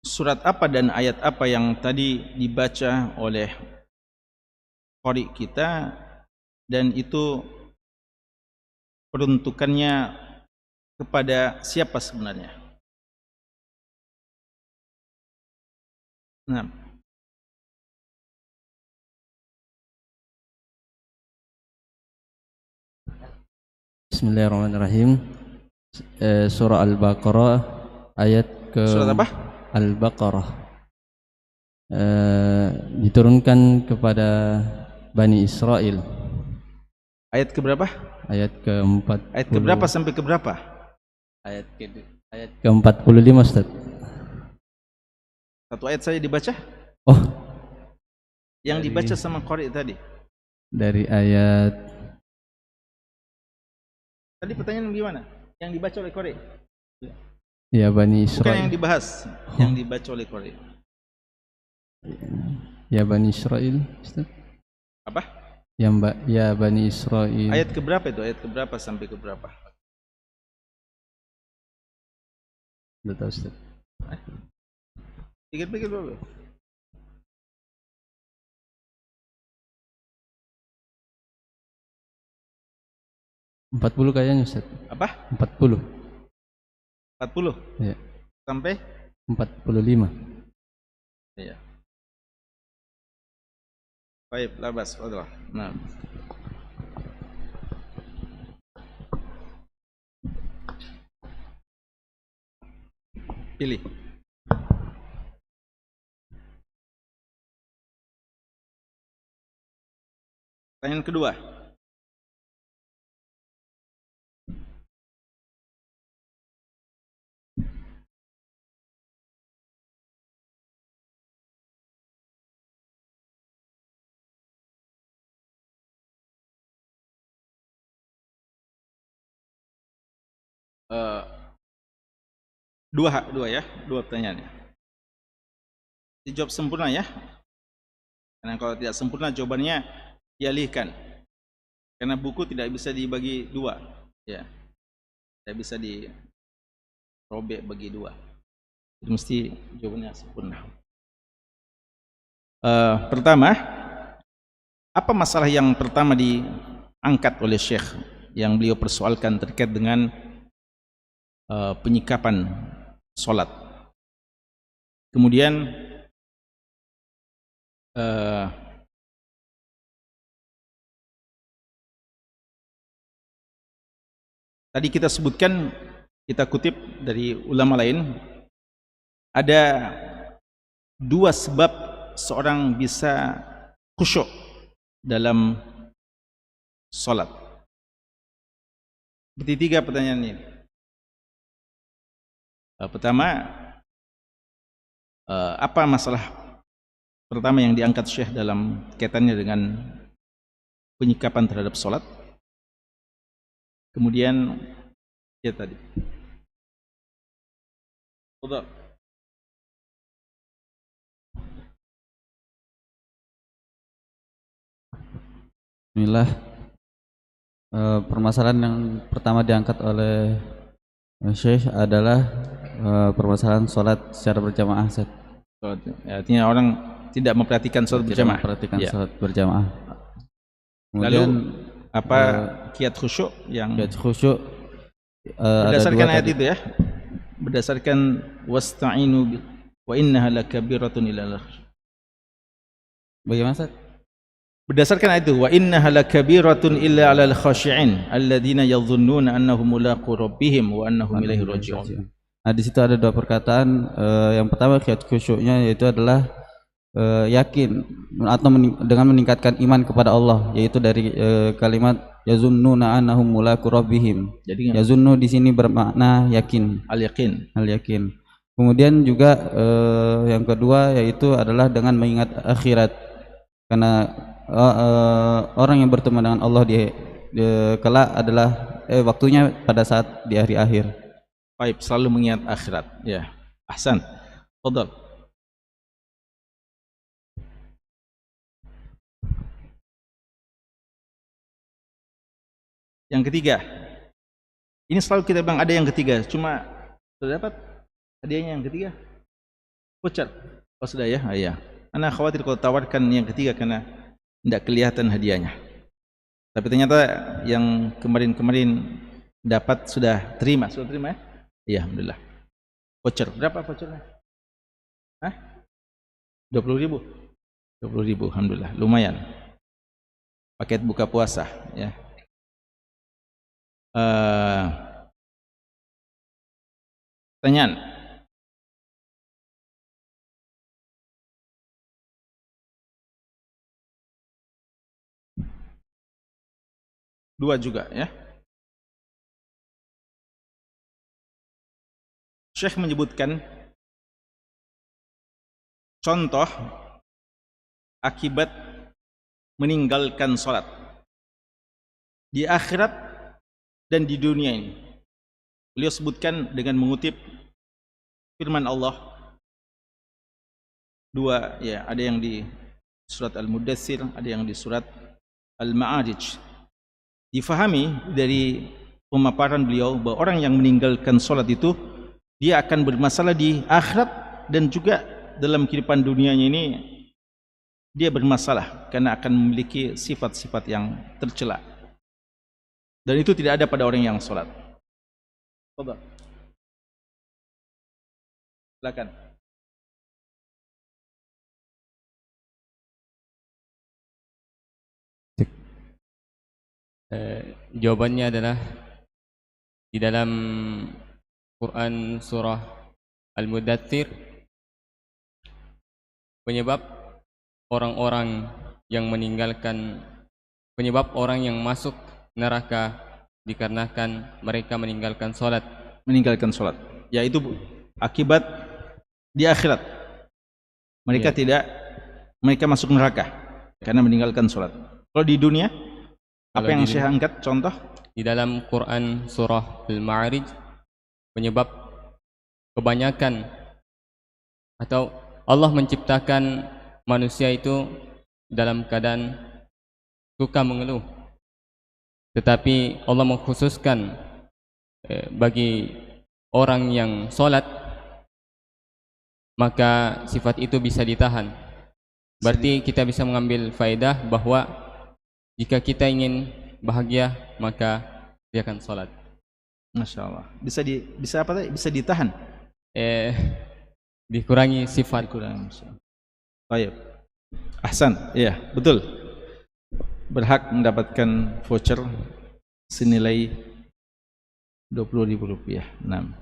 surat apa dan ayat apa yang tadi dibaca oleh qari kita, dan itu peruntukannya kepada siapa sebenarnya? Nah, Bismillahirrahmanirrahim. Surah Al-Baqarah ayat ke surat apa? Al-Baqarah, diturunkan kepada Bani Israel. Ayat keberapa? Ayat ke-40. Ayat keberapa sampai keberapa? Ayat ke-45, Ustaz. Satu ayat saja dibaca? Oh, Yang dibaca sama qari tadi. dari ayat, Tadi pertanyaan gimana? Yang dibaca oleh qari? ya, Bani Bukan yang Israel. dibahas, yang dibaca oleh qari. Ya, Bani Israel, Ustaz. Apa? Ya, Bani Israel. Ayat keberapa itu? Ayat keberapa sampai keberapa? Tidak tahu, Ustaz. Pikir-pikir dulu. Empat 40 kayaknya, Ustaz. Apa? 40. 40 Ya. sampai 45. iya. Baik, labas, fadhil. Nah. Pilih. Pertanyaan kedua. Dua pertanyaannya. Dijawab sempurna ya. Karena kalau tidak sempurna jawabannya dialihkan. Karena buku tidak bisa dibagi dua, ya. Tidak bisa dirobek bagi dua. Jadi mesti jawabannya sempurna. Pertama, apa masalah yang pertama diangkat oleh Syekh yang beliau persoalkan terkait dengan penyikapan sholat? Kemudian tadi kita sebutkan, kita kutip dari ulama lain, ada dua sebab seorang bisa khusyuk dalam sholat. Seperti tiga pertanyaan ini. Pertama, apa masalah pertama yang diangkat Syekh dalam kaitannya dengan penyikapan terhadap sholat? Kemudian ya tadi. Udah. Bismillah. Permasalahan yang pertama diangkat oleh Syekh adalah permasalahan sholat secara berjamaah. Artinya orang tidak memperhatikan sholat berjamaah. Memperhatikan ya. sholat berjamaah. Lalu Kemudian apa kiat khusyuk yang kiat khusyuk berdasarkan ada ayat tadi. itu ya? Berdasarkan wasta'inu wa innaha lakabiratun illa al-khusyuk. Bagaimana Ustaz? Berdasarkan ayat itu, wa innaha lakabiratun illa 'alal khashi'in alladziina yadhunnuna annahum mulaqu rabbihim wa annahum ilaihi raji'un. Nah, di situ ada dua perkataan. Yang pertama kiat khusyuknya yaitu adalah yakin atau dengan meningkatkan iman kepada Allah, yaitu dari kalimat yazunnuna annahum mulaqu rabbihim. Jadi yazunnu di sini bermakna yakin, al-yaqin. al-yakin. Kemudian juga yang kedua yaitu adalah dengan mengingat akhirat, karena orang yang bertemu dengan Allah di kelak adalah waktunya pada saat di hari akhir. Baik, selalu mengingat akhirat. Ya, ahsan. Fadhal. Yang ketiga, ini selalu kita bilang ada yang ketiga, cuma sudah dapat hadiahnya yang ketiga? Voucher. Oh sudah ya? Ah, iya. Ana khawatir kalau tawarkan yang ketiga karena tidak kelihatan hadiahnya. Tapi ternyata yang kemarin-kemarin dapat sudah terima ya? Iya, alhamdulillah. Voucher, berapa vouchernya? Hah? 20.000. 20.000, alhamdulillah, lumayan. Paket buka puasa, ya. Pertanyaan. Dua juga ya. Syekh menyebutkan contoh akibat meninggalkan sholat di akhirat dan di dunia ini. Beliau sebutkan dengan mengutip firman Allah dua, ya, ada yang di surat Al-Mudaththir, ada yang di surat Al-Ma'arij. Difahami dari pemaparan beliau bahwa orang yang meninggalkan sholat itu dia akan bermasalah di akhirat dan juga dalam kehidupan dunianya ini dia bermasalah karena akan memiliki sifat-sifat yang tercela. Dan itu tidak ada pada orang yang sholat. Coba. Silakan. Jawabannya adalah di dalam Quran surah Al-Mudaththir, penyebab orang-orang yang meninggalkan, penyebab orang yang masuk neraka dikarenakan mereka meninggalkan sholat. Meninggalkan sholat, yaitu akibat di akhirat mereka mereka masuk neraka karena meninggalkan sholat. Kalau di dunia, apa yang Syekh angkat contoh? Di dalam Quran surah Al-Ma'arij, penyebab kebanyakan atau Allah menciptakan manusia itu dalam keadaan suka mengeluh, tetapi Allah mengkhususkan bagi orang yang sholat, maka sifat itu bisa ditahan. Berarti kita bisa mengambil faedah bahwa jika kita ingin bahagia, maka dia akan sholat. Masya Allah. Bisa apa tadi? Bisa ditahan. Dikurangi sifat. Kurang. Baik. Ahsan. Iya, betul. Berhak mendapatkan voucher senilai Rp20.000. 6.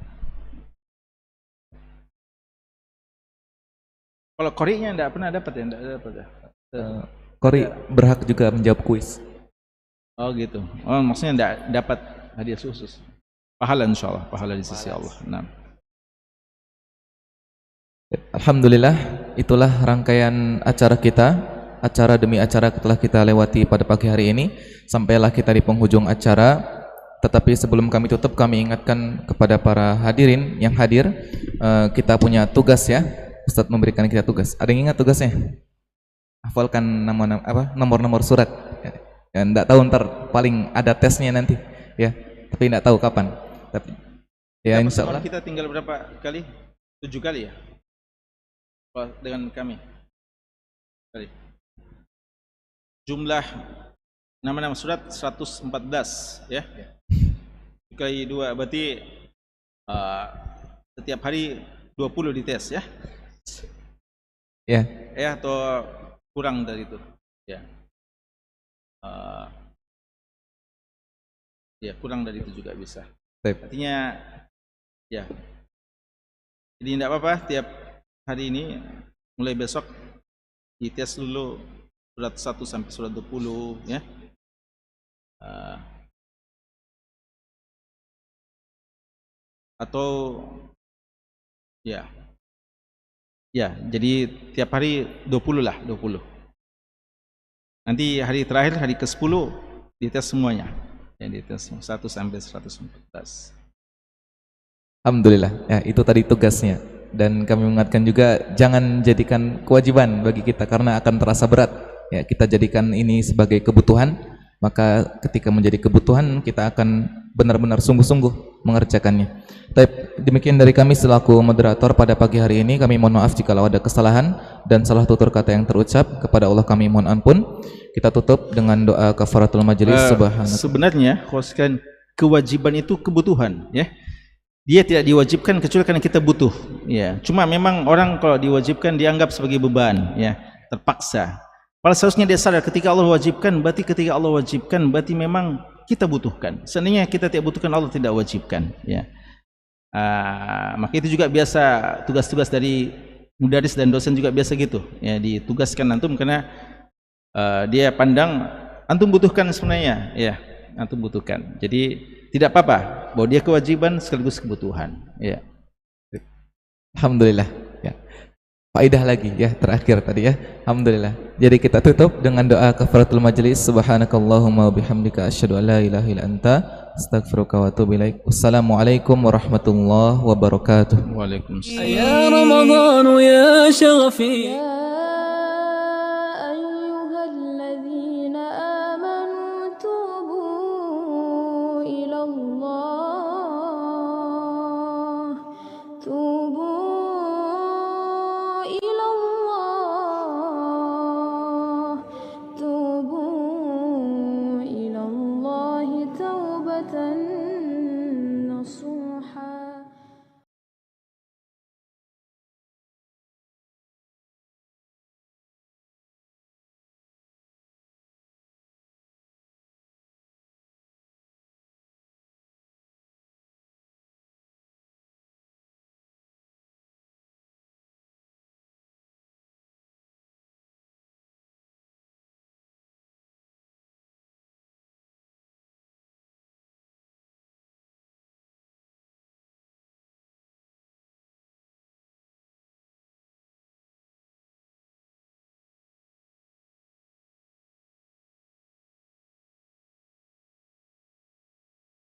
Kalau Kori-nya enggak pernah dapat ya? Enggak dapat ya? Kori berhak juga menjawab kuis. Oh gitu. Oh maksudnya enggak dapat hadiah khusus. Pahala insyaallah, pahala di sisi Allah. 6. Alhamdulillah, itulah rangkaian acara kita. Acara demi acara telah kita lewati pada pagi hari ini. Sampailah kita di penghujung acara. Tetapi sebelum kami tutup, kami ingatkan kepada para hadirin yang hadir, kita punya tugas ya. Ustadz memberikan kita tugas. Ada yang ingat tugasnya? Hafalkan nomor-nomor surat. Ya, enggak tahu, ntar paling ada tesnya nanti ya. Tapi enggak tahu kapan. Tapi ya insyaallah kita tinggal berapa kali? 7 kali ya? Dengan kami. Kali. Jumlah nama-nama surat 114 ya. Kali 2 berarti setiap hari 20 dites ya. ya. Atau kurang dari itu ya. Ya kurang dari itu juga bisa. Artinya ya, jadi tidak apa-apa tiap hari ini mulai besok dites dulu surat 1 sampai surat 20 ya. Atau ya jadi tiap hari 20 lah, 20. Nanti hari terakhir, hari ke-10 dites semuanya. Yang dites 1 sampai 114. Alhamdulillah, ya itu tadi tugasnya. Dan kami mengingatkan juga jangan jadikan kewajiban bagi kita karena akan terasa berat. Ya, kita jadikan ini sebagai kebutuhan, maka ketika menjadi kebutuhan kita akan benar-benar sungguh-sungguh mengerjakannya. Tapi demikian dari kami selaku moderator pada pagi hari ini. Kami mohon maaf jika ada kesalahan dan salah tutur kata yang terucap. Kepada Allah kami mohon ampun. Kita tutup dengan doa kafaratul majelis. Sebenarnya kewajiban itu kebutuhan ya. Dia tidak diwajibkan kecuali karena kita butuh ya. Cuma memang orang kalau diwajibkan dianggap sebagai beban ya, terpaksa. Padahal seharusnya dia sadar ketika Allah wajibkan berarti memang kita butuhkan. Seandainya kita tidak butuhkan, Allah tidak wajibkan ya. Maka itu juga biasa tugas-tugas dari mudaris dan dosen juga biasa gitu ya, ditugaskan antum karena dia pandang antum butuhkan sebenarnya ya, antum butuhkan. Jadi tidak apa-apa bahwa dia kewajiban sekaligus kebutuhan ya. Alhamdulillah ya. Faedah lagi ya terakhir tadi ya. Alhamdulillah. Jadi kita tutup dengan doa kafaratul majlis. Subhanakallahumma wa bihamdika asyhadu an la ilaha illa anta astaghfiruka wa atubu ilaik. Wassalamualaikum warahmatullahi wabarakatuh. Waalaikumsalam. يا رمضان يا شغفي